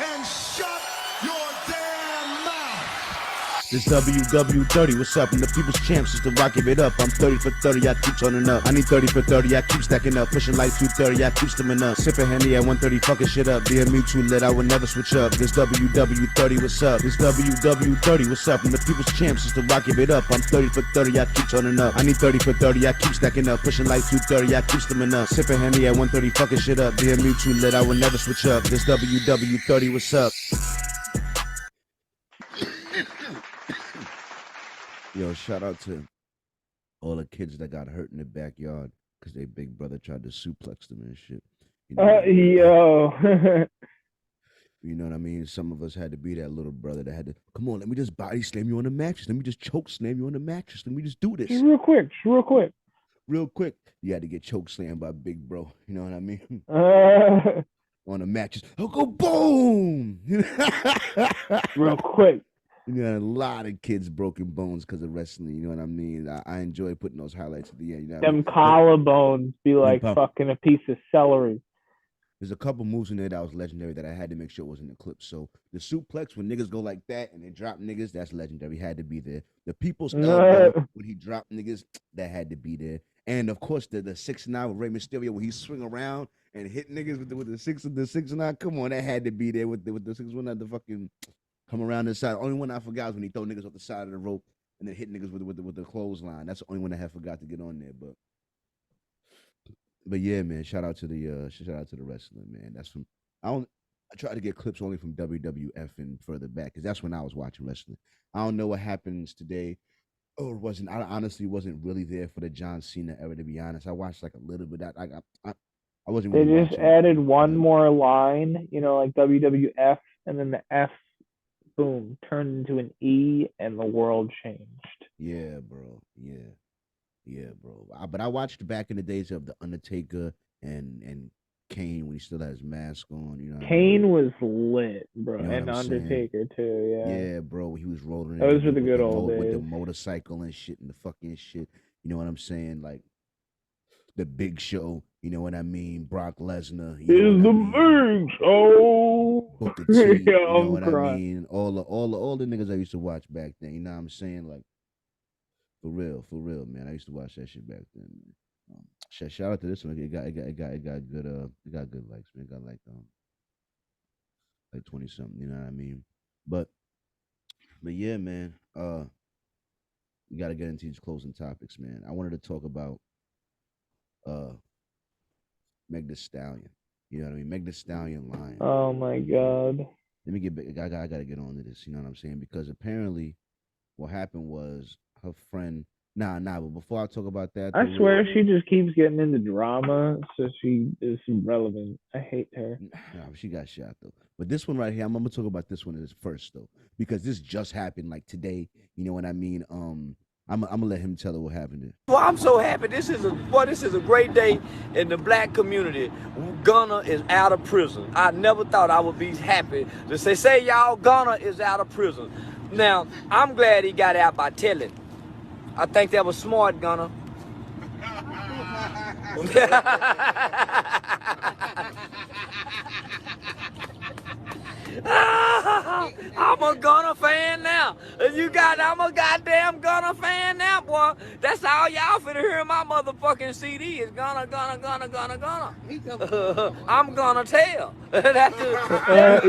and shut your damn mouth. This WW30, what's up? I'm the people's champs, just to rock give it up. I'm 30 for 30, I keep turning up. I need 30 for 30, I keep stacking up. Pushing like 230, I keep stimming up. Sipping Henny at 130, fucking shit up. Being me too lit, I would never switch up. This WW30, what's up? This WW30, what's up? I'm the people's champs, just to rock give it up. I'm 30 for 30, I keep turning up. I need 30 for 30, I keep stacking up. Pushing like 230, I keep stimming up. Sipping Henny at 130, fucking shit up. Being me too lit, I would never switch up. This WW30, what's up? Yo, shout out to all the kids that got hurt in the backyard because their big brother tried to suplex them and shit. You know, Yo. you know what I mean? Some of us had to be that little brother that had to, come on, let me just body slam you on the mattress. Let me just choke slam you on the mattress. Let me just do this. Just real quick. Real quick. You had to get choke slammed by big bro. You know what I mean? On the mattress. Oh, go boom! Real quick. You know, a lot of kids broken bones because of wrestling. You know what I mean? I enjoy putting those highlights at the end. You know Them collarbones be like fucking a piece of celery. There's a couple moves in there that was legendary that I had to make sure was in the clip. So the suplex when niggas go like that and they drop niggas, that's legendary. Had to be there. The people's elbow when he dropped niggas, that had to be there. And of course the 6ix9ine with Rey Mysterio when he swing around and hit niggas with the 6ix9ine. Come on, that had to be there with the 6ix9ine, the fucking come around the side. Only one I forgot was when he throw niggas off the side of the rope and then hit niggas with the clothesline. That's the only one I had forgot to get on there. But yeah, man, shout out to the wrestling, man. That's from I try to get clips only from WWF and further back because that's when I was watching wrestling. I don't know what happens today. Or wasn't I honestly wasn't really there for the John Cena era, to be honest. I watched like a little bit of that. I wasn't They really just watching added one more line, like WWF, and then the F, boom, turned into an E, and the world changed. Yeah, bro. Yeah, bro. But I watched back in the days of the Undertaker and Kane when he still had his mask on. You know, Kane was lit, bro, You know what and I'm saying? Undertaker too. Yeah. Yeah, bro. He was rolling. Those were in the good old with the days. motorcycle and shit and the fucking shit. You know what I'm saying? Like the Big Show. You know what I mean? Brock Lesnar. You know Is the what I mean? Big Show. Booker T. You Yeah, know I'm what crying. I mean? All the niggas I used to watch back then. You know what I'm saying? Like for real, man. I used to watch that shit back then. Man. Shout out to this one. It got good likes, man. It got like 20 something. You know what I mean? But yeah, man. we got to get into these closing topics, man. I wanted to talk about uh Meg Thee Stallion. You know what I mean? Meg Thee Stallion lying. Oh my God. Let me get back. I got to get on to this. You know what I'm saying? Because apparently, what happened was her friend. Nah. But before I talk about that, I swear she just keeps getting into drama, so she is irrelevant. I hate her. Nah, she got shot though. But this one right here, I'm gonna talk about this one first though, because this just happened like today. You know what I mean? I'm gonna let him tell her what happened. Well, I'm so happy. This is a great day in the black community. Gunna is out of prison. I never thought I would be happy to say y'all, Gunna is out of prison. Now, I'm glad he got out by telling. I think that was smart, Gunna. I'm a Gunna fan now. I'm a goddamn Gunna fan now, boy. That's all y'all finna hear in my motherfucking CD is Gunna. I'm gonna tell. That's hey,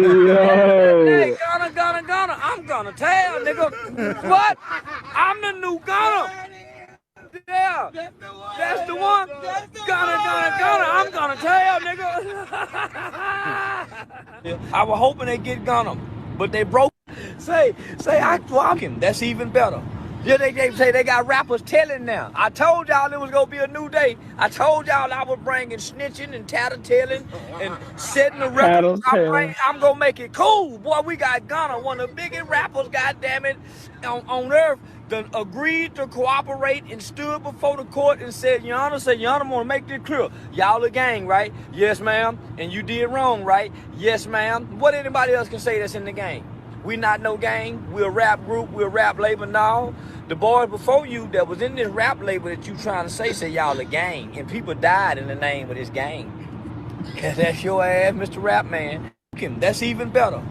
Gunna. I'm gonna tell, nigga. What? I'm the new Gunna. Yeah, that's the one. Gunna. I'm gonna tell, nigga. I was hoping they get Gunna, but they broke. Say, I walking. That's even better. Yeah, they say they got rappers telling now. I told y'all it was gonna be a new day. I told y'all I was bringing snitching and tattletelling and setting the record. I'm gonna make it cool, boy. We got Gunna, one of the biggest rappers, goddamn it, on earth. Done agreed to cooperate and stood before the court and said, Your Honor, I want to make this clear. Y'all a gang, right? Yes, ma'am. And you did wrong, right? Yes, ma'am. What anybody else can say that's in the gang? We not no gang. We're a rap group. We're a rap label now. The boys before you that was in this rap label that you trying to say y'all a gang. And people died in the name of this gang. That's your ass, Mr. Rap Man. That's even better.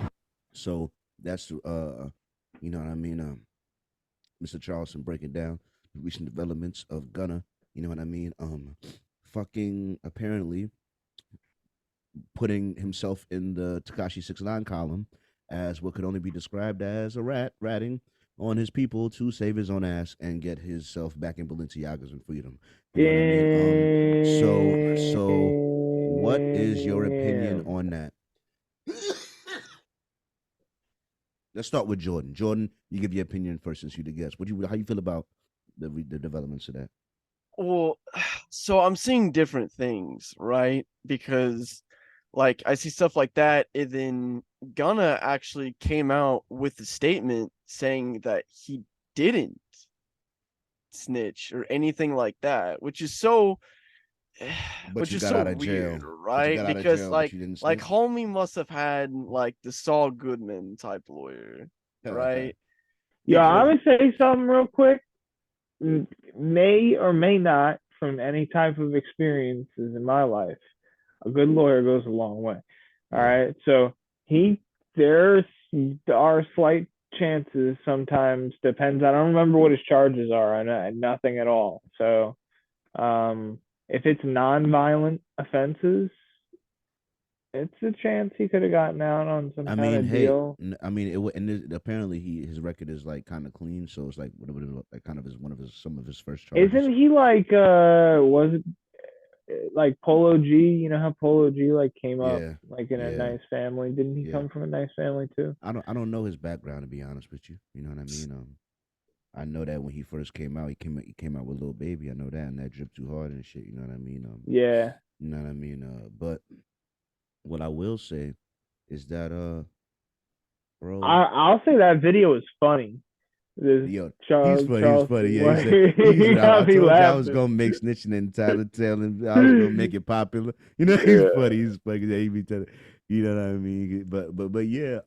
So that's, you know what I mean? Mr. Charleston breaking down the recent developments of Gunna, you know what I mean? Fucking apparently putting himself in the Tekashi 6ix9ine column as what could only be described as a ratting on his people to save his own ass and get himself back in Balenciagas and freedom. You know what I mean? So what is your opinion on that? Let's start with Jordan. Jordan, you give your opinion first since you the guest. How you feel about the developments of that? Well, so I'm seeing different things, right? Because like I see stuff like that, and then Gunna actually came out with a statement saying that he didn't snitch or anything like that, which is so weird, right? Because like homie must have had like the Saul Goodman type lawyer, right? Yeah, I'm gonna say something real quick. May or may not, from any type of experiences in my life, a good lawyer goes a long way. All right, so there are slight chances sometimes, depends. I don't remember what his charges are. I know nothing at all. So, if it's non-violent offenses, it's a chance he could have gotten out on some kind of deal. I mean, apparently his record is like kind of clean, so it's like like kind of some of his first charges. Isn't he like was it like Polo G? You know how Polo G like came up like in a nice family? Didn't he come from a nice family too? I don't know his background, to be honest with you. You know what I mean? I know that when he first came out, he came out with Lil Baby. I know that, and that dripped too hard and shit. You know what I mean? Yeah. You know what I mean? But what I will say is that bro, I'll say that video is funny. Yo, he's funny. Yeah, I told you I was gonna make snitching and tattletelling. I was gonna make it popular. You know, he's funny. He's funny. Yeah, he be telling. You know what I mean? But yeah.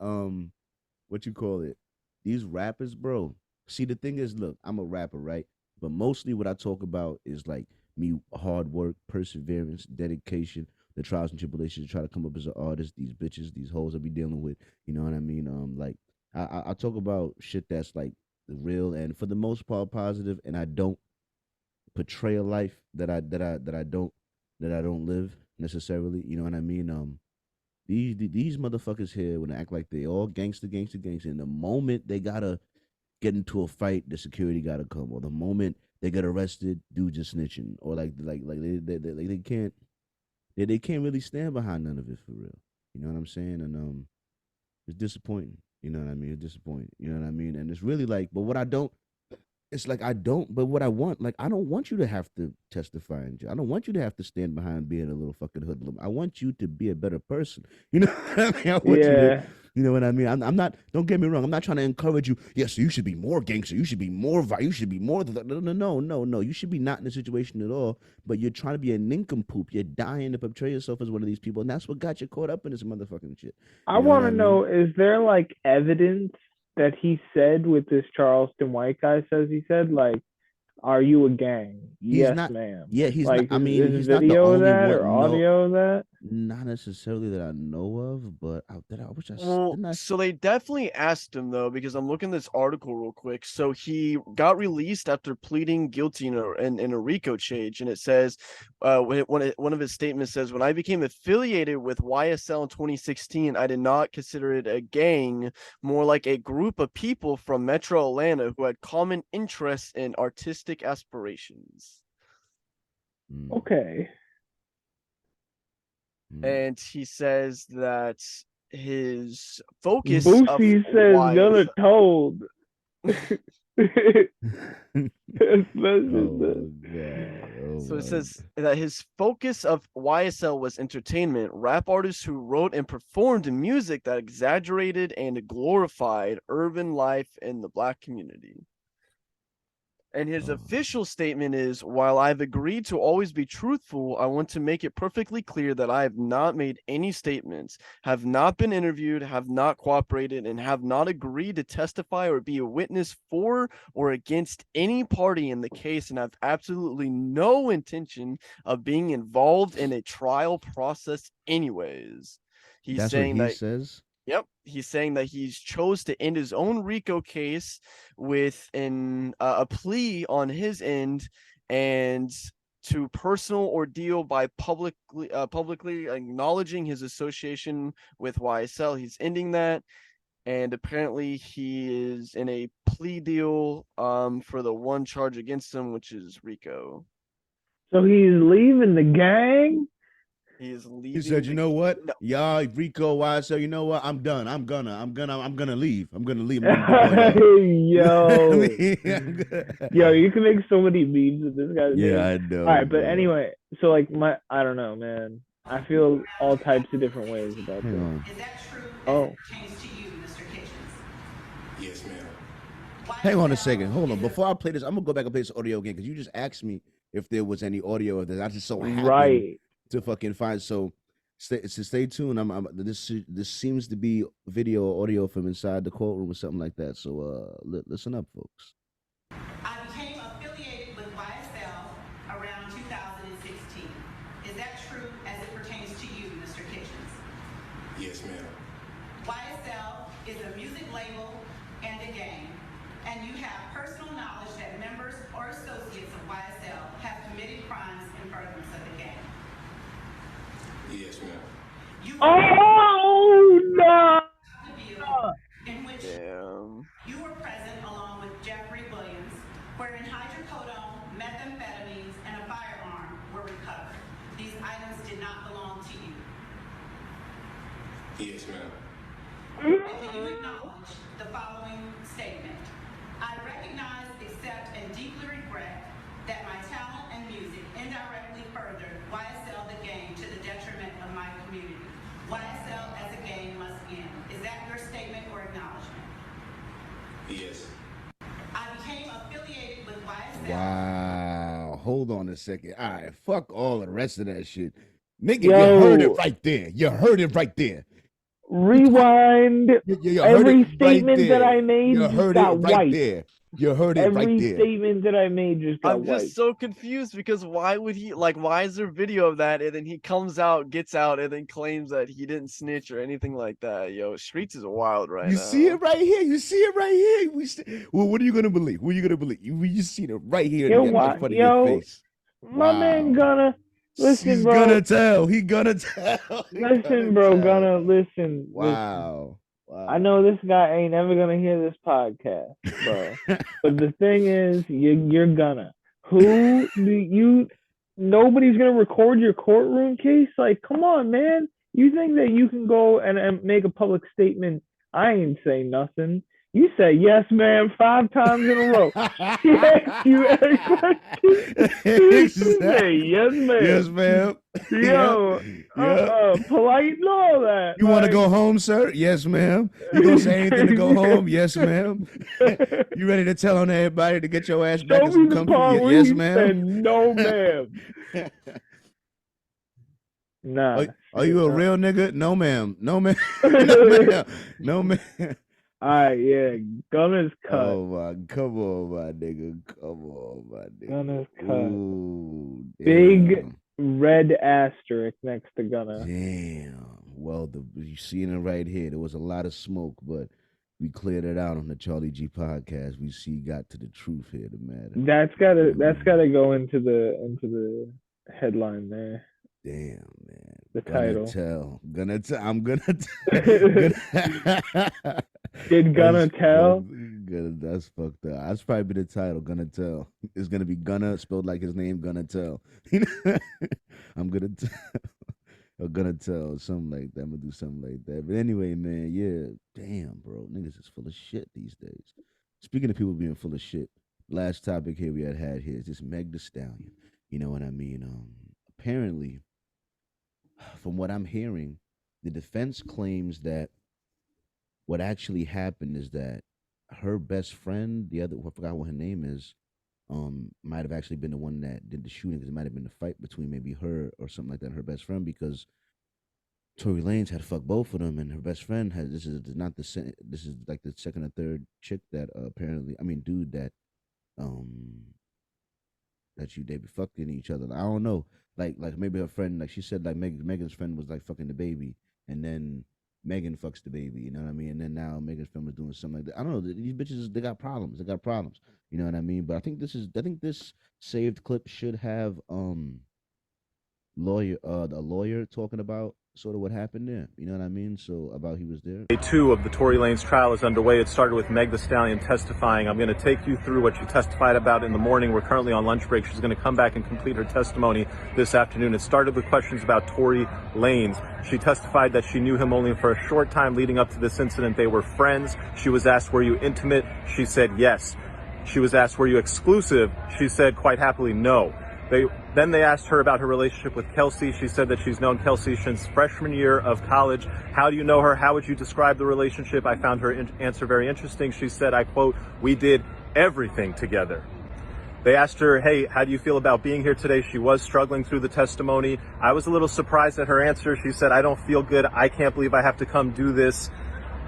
What you call it? These rappers, bro. See, the thing is, look, I'm a rapper, right? But mostly what I talk about is like me, hard work, perseverance, dedication, the trials and tribulations to try to come up as an artist. These bitches, these hoes I be dealing with. You know what I mean? Like I talk about shit that's like real and for the most part positive, and I don't portray a life that I don't live necessarily. You know what I mean? These motherfuckers here when they act like they all gangster, and the moment they gotta get into a fight, the security gotta come, or the moment they get arrested, dudes just snitching, or like they can't they can't really stand behind none of it for real. You know what I'm saying? And it's disappointing. You know what I mean? It's disappointing. You know what I mean? And it's really like, but what I don't. It's like but what I want, like, I don't want you to have to testify in jail. I don't want you to have to stand behind being a little fucking hoodlum. I want you to be a better person. You know what I mean? I want you to, you know what I mean? I'm not, don't get me wrong. I'm not trying to encourage you. Yes, so you should be more gangster. You should be more, you should be more. No. You should be not in the situation at all. But you're trying to be a nincompoop. You're dying to portray yourself as one of these people. And that's what got you caught up in this motherfucking shit. I want to know, is there like evidence that he said with this Charleston white guy says he said, like, are you a gang? Yes, ma'am. Yeah, he's like, not, I mean, he's video not the only of that one, or audio of that? Not necessarily that I know of, but I wish I well, so they definitely asked him though, because I'm looking at this article real quick. So he got released after pleading guilty in a RICO charge, and it says, one of his statements says, "When I became affiliated with YSL in 2016, I did not consider it a gang, more like a group of people from Metro Atlanta who had common interests and artistic aspirations." Okay. And he says that his focus Boosie says Gunna told. So it says that his focus of YSL was entertainment, rap artists who wrote and performed music that exaggerated and glorified urban life in the Black community. And his official statement is, "While I've agreed to always be truthful, I want to make it perfectly clear that I have not made any statements, have not been interviewed, have not cooperated, and have not agreed to testify or be a witness for or against any party in the case, and have absolutely no intention of being involved in a trial process anyways." That's saying what he says? Yep, he's saying that he's chose to end his own RICO case with a plea on his end, and to personal ordeal by publicly acknowledging his association with YSL. He's ending that, and apparently he is in a plea deal for the one charge against him, which is RICO. So he's leaving the gang? He is leaving. He said, "You know what, y'all, Rico, YSL, you know what? I'm done. I'm gonna leave. I'm gonna leave." Yo, yo, you can make so many memes with this guy. Yeah, I know. All right, but anyway, so like I don't know, man. I feel all types of different ways about this. Is that true? Oh. Pertains to you, Mr. Kitchens? Yes, ma'am. Hang on a second. Hold on. Before I play this, I'm gonna go back and play this audio again, because you just asked me if there was any audio of this. I just so happened to fucking find. So stay tuned. This seems to be video or audio from inside the courtroom or something like that. So listen up, folks. I became affiliated with YSL around 2016. Is that true as it pertains to you, Mr. Kitchens? Yes, ma'am. YSL is a music label and a gang, and you have personal knowledge that members or associates of YSL have committed crimes in furtherance of the gang. Yes, ma'am. Oh no! In which you were present along with Jeffrey Williams, wherein hydrocodone, methamphetamines, and a firearm were recovered. These items did not belong to you. Yes, ma'am. And you acknowledge the following statement. I recognize, accept, and deeply regret that my talent and music indirectly furthered YSL the gang to the detriment of my community. YSL as a gang must end. Is that your statement or acknowledgement? Yes. I became affiliated with YSL. Wow. Hold on a second. All right. Fuck all the rest of that shit. Nigga, you heard it right there. You heard it right there. Rewind. Every statement that I made you heard it right there. You heard it right there. Every statement that I made just got I'm just so confused, because why would he, like, why is there video of that, and then he comes out, gets out, and then claims that he didn't snitch or anything like that? Yo, Streets is wild right now. You see it right here. You see it right here. Well, what are you gonna believe? What are you gonna believe? You seen it right here in front of your face. My man Gunna. Listen, bro. He gonna tell. Listen, bro, Gunna, listen. Wow. Wow. I know this guy ain't ever gonna hear this podcast, bro. But the thing is, you're gonna. Who do you? Nobody's gonna record your courtroom case. Like, come on, man. You think that you can go and make a public statement? I ain't saying nothing. You say yes, ma'am, 5 times in a row. She asks you every question. You say yes, ma'am. Yes, ma'am. Yo, polite and all that. You want to go home, sir? Yes, ma'am. You gonna say anything to go home? Yes, ma'am. You ready to tell on everybody to get your ass back in some comfort? Yes, ma'am. No, ma'am. Nah. Are you a real nigga? No, ma'am. No, ma'am. No, ma'am. No, ma'am. All right, yeah. Gunna's cut. Oh my, come on, my nigga. Come on, my nigga. Gunna's cut. Ooh, big red asterisk next to Gunna. Damn. Well, you seeing it right here. There was a lot of smoke, but we cleared it out on the Charlie G podcast. We got to the truth here, the matter. That's gotta go into the headline there. Damn, man. The title. I'm gonna tell. Did Gunna tell? That's fucked up. That's probably the title. Gonna tell. It's gonna be Gunna spelled like his name. Gonna tell. I'm gonna tell. Or gonna tell something like that. I'm gonna do something like that. But anyway, man, yeah. Damn, bro. Niggas is full of shit these days. Speaking of people being full of shit, last topic here we had here is this Meg Thee Stallion. You know what I mean? Apparently, from what I'm hearing, the defense claims that what actually happened is that her best friend, I forgot what her name is, might have actually been the one that did the shooting, because it might have been a fight between maybe her or something like that and her best friend, because Tory Lanez had fucked both of them, and her best friend this is like the second or third chick that dude that they be fucking each other. I don't know. Like maybe her friend, like she said, like Megan's friend was like fucking the baby, and then Megan fucks the baby, you know what I mean? And then now Megan's friend was doing something like that. I don't know. These bitches, they got problems. You know what I mean? But I think this saved clip should have a lawyer talking about sort of what happened there. You know what I mean? So about he was there. Day 2 of the Tory Lanez trial is underway. It started with Meg Thee Stallion testifying. I'm going to take you through what she testified about in the morning. We're currently on lunch break. She's going to come back and complete her testimony this afternoon. It started with questions about Tory Lanez. She testified that she knew him only for a short time leading up to this incident. They were friends. She was asked, were you intimate? She said yes. She was asked, were you exclusive? She said quite happily no. Then they asked her about her relationship with Kelsey. She said that she's known Kelsey since freshman year of college. How do you know her? How would you describe the relationship? I found her answer very interesting. She said, I quote, we did everything together. They asked her, hey, how do you feel about being here today? She was struggling through the testimony. I was a little surprised at her answer. She said, I don't feel good. I can't believe I have to come do this.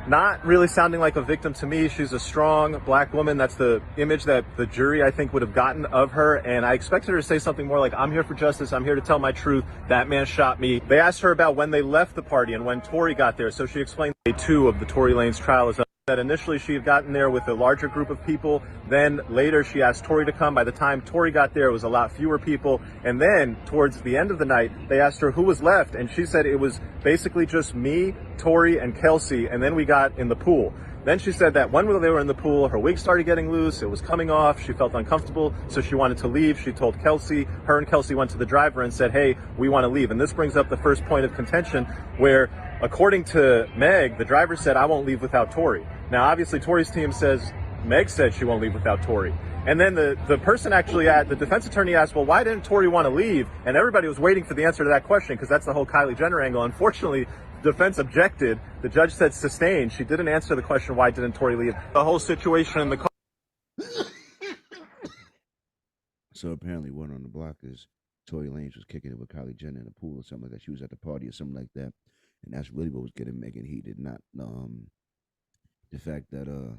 Not really sounding like a victim to me. She's a strong black woman. That's the image that the jury, I think, would have gotten of her. And I expected her to say something more like, I'm here for justice. I'm here to tell my truth. That man shot me. They asked her about when they left the party and when Tory got there. So she explained day 2 of the Tory Lanez trial is that initially she had gotten there with a larger group of people. Then later she asked Tory to come. By the time Tory got there, it was a lot fewer people. And then towards the end of the night, they asked her who was left. And she said it was basically just me, Tory, and Kelsey. And then we got in the pool. Then she said that when they were in the pool, her wig started getting loose. It was coming off. She felt uncomfortable, so she wanted to leave. She told Kelsey. Her and Kelsey went to the driver and said, hey, we want to leave. And this brings up the first point of contention where, according to Meg, the driver said, I won't leave without Tory. Now, obviously, Tory's team says Meg said she won't leave without Tory. And then the person actually the defense attorney asked, well, why didn't Tory want to leave? And everybody was waiting for the answer to that question, because that's the whole Kylie Jenner angle. Unfortunately, defense objected. The judge said sustained. She didn't answer the question, why didn't Tory leave? The whole situation in the car. So apparently word on the block is Tory Lanez was kicking it with Kylie Jenner in the pool or something like that. She was at the party or something like that. And that's really what was getting Megan heated, not the fact that her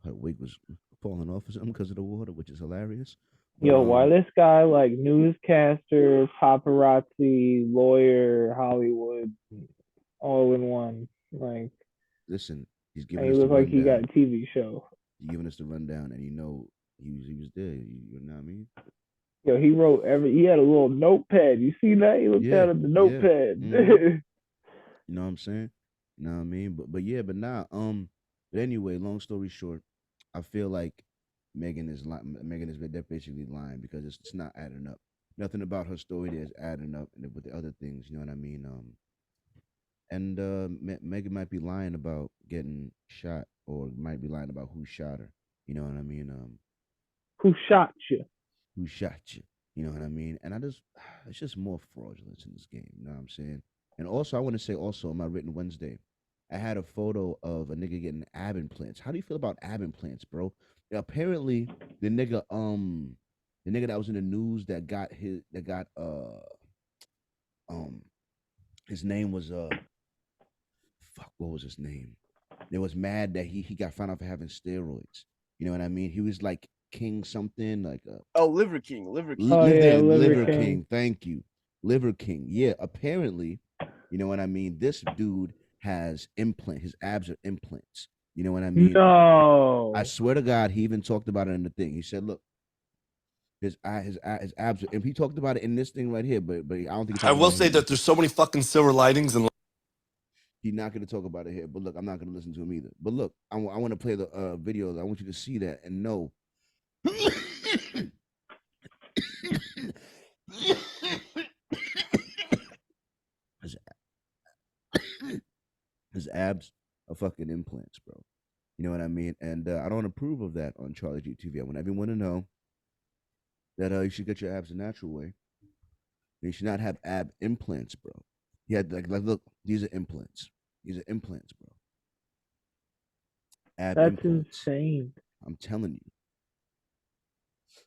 wig was falling off or something because of the water, which is hilarious. Yo, why this guy like newscaster, paparazzi, lawyer, Hollywood, all in one? Like, listen, he's giving. He looked like he got a TV show. He's giving us the rundown, and he was there. You know what I mean? Yo, he wrote he had a little notepad. You see that? He looked at the notepad. Mm-hmm. You know what I'm saying? You know what I mean? But yeah, but nah. But anyway, long story short, I feel like Megan is lying. Megan is they're basically lying because it's not adding up. Nothing about her story there is adding up, and with the other things, you know what I mean. And Megan might be lying about getting shot, or might be lying about who shot her. You know what I mean? Who shot you? Who shot you? You know what I mean? And it's just more fraudulence in this game. You know what I'm saying? And also, I want to say also on my written Wednesday, I had a photo of a nigga getting ab implants. How do you feel about ab implants, bro? Yeah, apparently, the nigga that was in the news his name was fuck, what was his name? They was mad that he got found out for having steroids. You know what I mean? He was like King something, like Liver King. Liver King. Thank you. Liver King. Yeah, apparently, you know what I mean? This dude has his abs are implants. You know what I mean? No. I swear to God, he even talked about it in the thing. He said, look, his abs are, and he talked about it in this thing right here, but I don't think I will say that there's so many fucking silver linings and he's not going to talk about it here. But look, I'm not going to listen to him either. But look, I want to play the video. I want you to see that and know. His abs are fucking implants, bro. You know what I mean? And I don't approve of that on CharlieGtv. I want everyone to know that you should get your abs the natural way. You should not have ab implants, bro. He had like look, these are implants. These are implants, bro. Ab That's implants. insane. I'm telling you.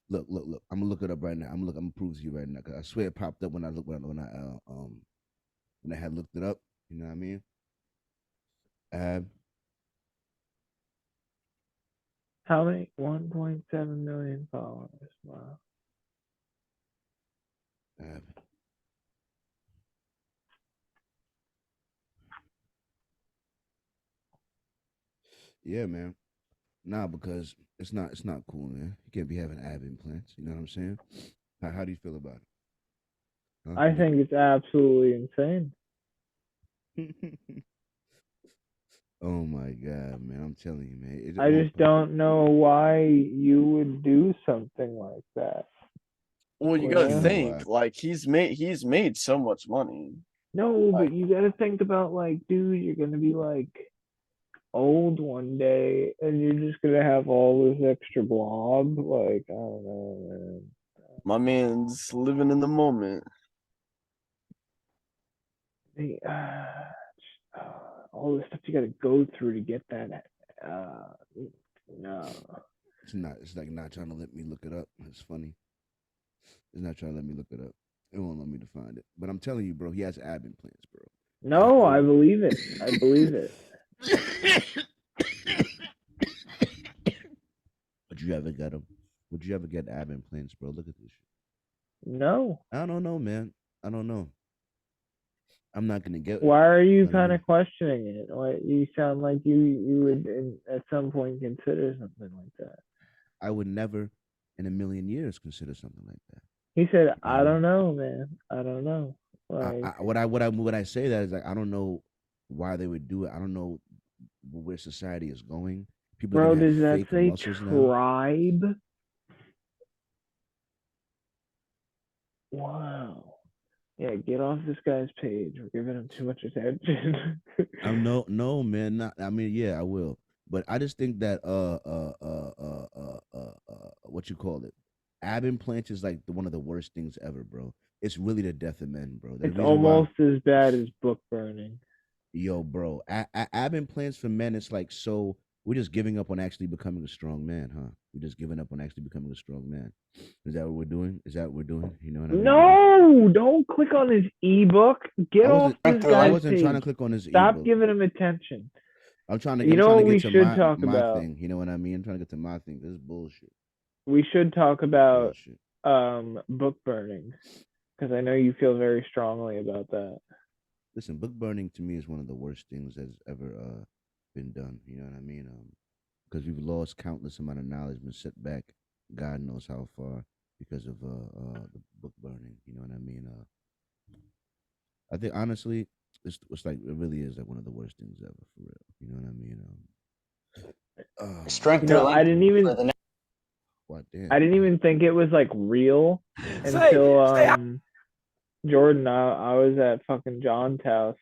Look. I'm gonna look it up right now. I'm gonna prove to you right now because I swear it popped up when I had looked it up. You know what I mean? Ab. How many? 1.7 million followers. Wow. Ab. Yeah, man. Nah, because it's not cool, man. You can't be having ab implants. You know what I'm saying? How do you feel about it? Huh? I think it's absolutely insane. Oh my God, man! I'm telling you, man. I just don't know why you would do something like that. Well, you gotta think, like he's made so much money. No, but you gotta think about like, dude, you're gonna be like old one day and you're just gonna have all this extra blob. Like, I don't know, man. My man's living in the moment. All the stuff you gotta go through to get that. No. It's like not trying to let me look it up. It's funny. It's not trying to let me look it up. It won't let me to find it. But I'm telling you, bro, he has ab implants, bro. No, I believe it. I believe it. Would you ever get them? Would you ever get ab implants, bro? Look at this shit. No. I don't know, man. I don't know. I'm not gonna get. Why are you kind of questioning it? Like, you sound like you would at some point consider something like that. I would never, in a million years, consider something like that. He said, "I don't know, man. I don't know." Like, What I say that is like I don't know why they would do it. I don't know where society is going. People bro, does that say tribe? Now? Wow. Yeah, get off this guy's page. We're giving him too much attention. No, man. Not. I mean, yeah, I will. But I just think that what you call it, ab implants is like one of the worst things ever, bro. It's really the death of men, bro. It's almost as bad as book burning. Yo, bro, ab implants for men. It's like so. We're just giving up on actually becoming a strong man, huh? We're just giving up on actually becoming a strong man. Is that what we're doing? Is that what we're doing? You know what I mean? No, don't click on his ebook. Get off this guy's I wasn't page. trying to click on his Stop ebook. giving him attention. I'm trying to. You know what we to should talk about? Thing. You know what I mean? I'm trying to get to my thing. This is bullshit. We should talk about book burning because I know you feel very strongly about that. Listen, book burning to me is one of the worst things that's ever been done. You know what I mean? Because we've lost countless amount of knowledge, been set back, God knows how far, because of the book burning. You know what I mean? I think honestly, it's like it really is like one of the worst things ever for real. You know what I mean? You know, I didn't even think it was like real until Jordan. I was at fucking John's house,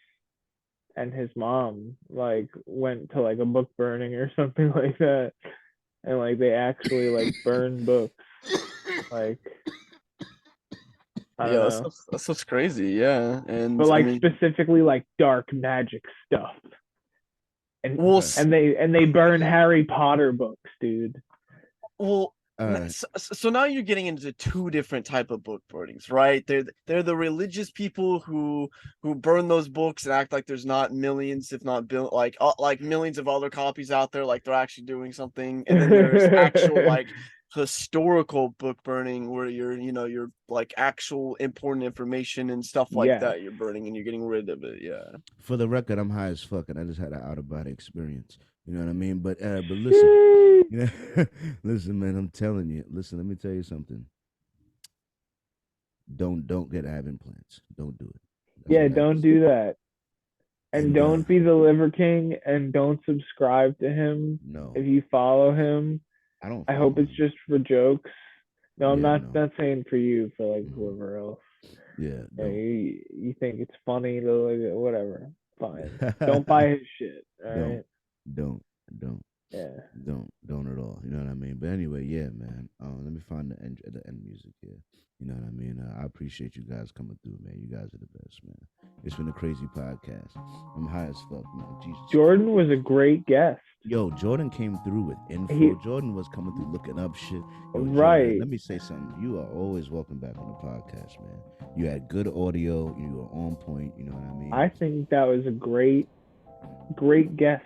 and his mom like went to like a book burning or something like that, and like they actually like burned books, like. I don't know. That's what's crazy, yeah. And but like specifically like dark magic stuff. And they burn Harry Potter books, dude. Well, so now you're getting into two different type of book burnings, right? They're the religious people who burn those books and act like there's not millions, if not like millions of other copies out there, like they're actually doing something. And then there's actual like historical book burning where you're like actual important information and stuff like that you're burning and you're getting rid of it. Yeah. For the record, I'm high as fuck and I just had an out of body experience. You know what I mean? But listen, listen, man, I'm telling you. Listen, let me tell you something. Don't get ab implants. Don't do it. Don't do that. And don't be the Liver King and don't subscribe to him. No. If you follow him. I hope it's just for jokes. No, I'm not saying for you, for like whoever else. Yeah. You think it's funny to like, whatever. Fine. Don't buy his shit. All right. Don't. Yeah. Don't at all. You know what I mean? But anyway, yeah, man. Let me find the end music here. You know what I mean? I appreciate you guys coming through, man. You guys are the best, man. It's been a crazy podcast. I'm high as fuck, man. Jesus. Jordan was a great guest. Yo, Jordan came through with info. Jordan was coming through looking up shit. Yo, Jordan, right. Let me say something. You are always welcome back on the podcast, man. You had good audio. You were on point. You know what I mean? I think that was a great guest.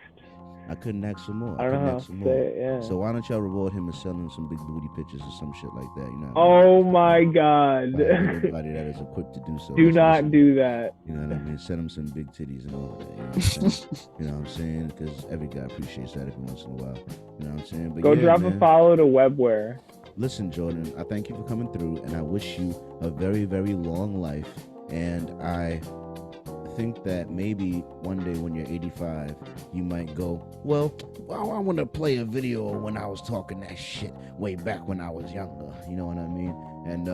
I couldn't ask for more. I don't know how to say it, yeah. So why don't y'all reward him with selling some big booty pictures or some shit like that? You know. Oh my God! Everybody that is equipped to do so. Do not do that. You know what I mean? Send him some big titties and all of that. You know what I'm saying? Because every guy appreciates that every once in a while. You know what I'm saying? But go drop a follow to Webware. Listen, Jordan, I thank you for coming through, and I wish you a very, very long life. And I think that maybe one day when you're 85, you might go, well, I want to play a video when I was talking that shit way back when I was younger. You know what I mean? And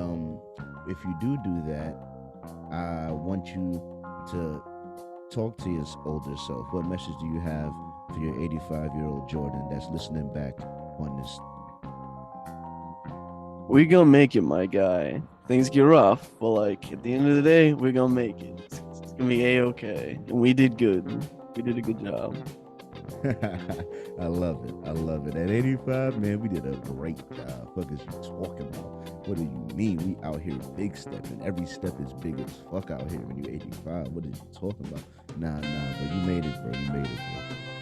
if you do that, I want you to talk to your older self. What message do you have for your 85-year-old Jordan that's listening back on this? We gonna make it, my guy. Things get rough, but like at the end of the day, we're gonna make it. It's gonna be a-okay. And we did good. We did a good job. I love it. At 85, man, we did a great job. What is you talking about? What do you mean? We out here big stepping. Every step is big as fuck out here when you're 85. What is you talking about? Nah, but you made it, bro.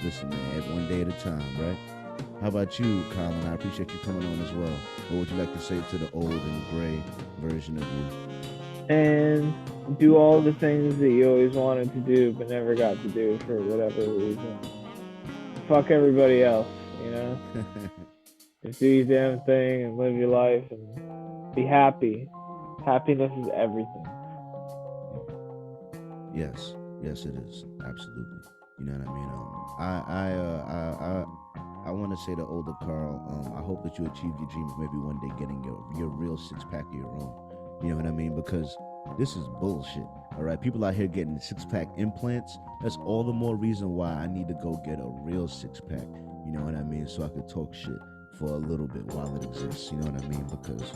Listen, man, one day at a time, right? How about you, Colin? I appreciate you coming on as well. What would you like to say to the old and gray version of you? And do all the things that you always wanted to do but never got to do for whatever reason. Fuck everybody else, you know? Just do your damn thing and live your life and be happy. Happiness is everything. Yes, it is. Absolutely. You know what I mean? I want to say to older Carl, I hope that you achieve your dream of maybe one day getting your real six-pack of your own. You know what I mean? Because this is bullshit. All right, people out here getting six-pack implants. That's all the more reason why I need to go get a real six-pack. You know what I mean? So I could talk shit for a little bit while it exists. You know what I mean? Because,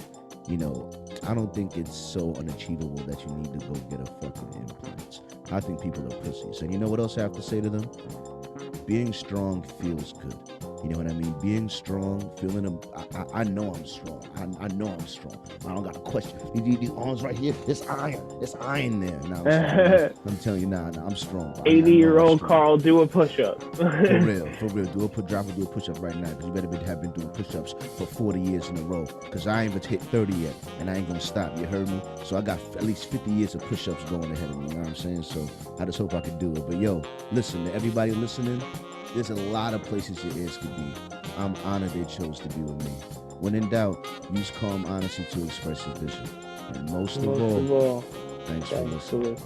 you know, I don't think it's so unachievable that you need to go get a fucking implant. I think people are pussies. And you know what else I have to say to them? Being strong feels good. You know what I mean? Being strong, feeling I know I'm strong. I know I'm strong. I don't got a question. These arms right here, there's iron there. Nah, I'm telling you, nah, I'm strong. 80-year-old Carl, do a push-up. For real. Do a push-up right now. Because you better have been doing push-ups for 40 years in a row. Because I ain't even hit 30 yet, and I ain't gonna stop. You heard me? So I got at least 50 years of push-ups going ahead of me. You know what I'm saying? So I just hope I can do it. But yo, listen, to everybody listening, there's a lot of places your ears could be. I'm honored they chose to be with me. When in doubt, use calm honesty to express your vision. And most of all, thanks for listening.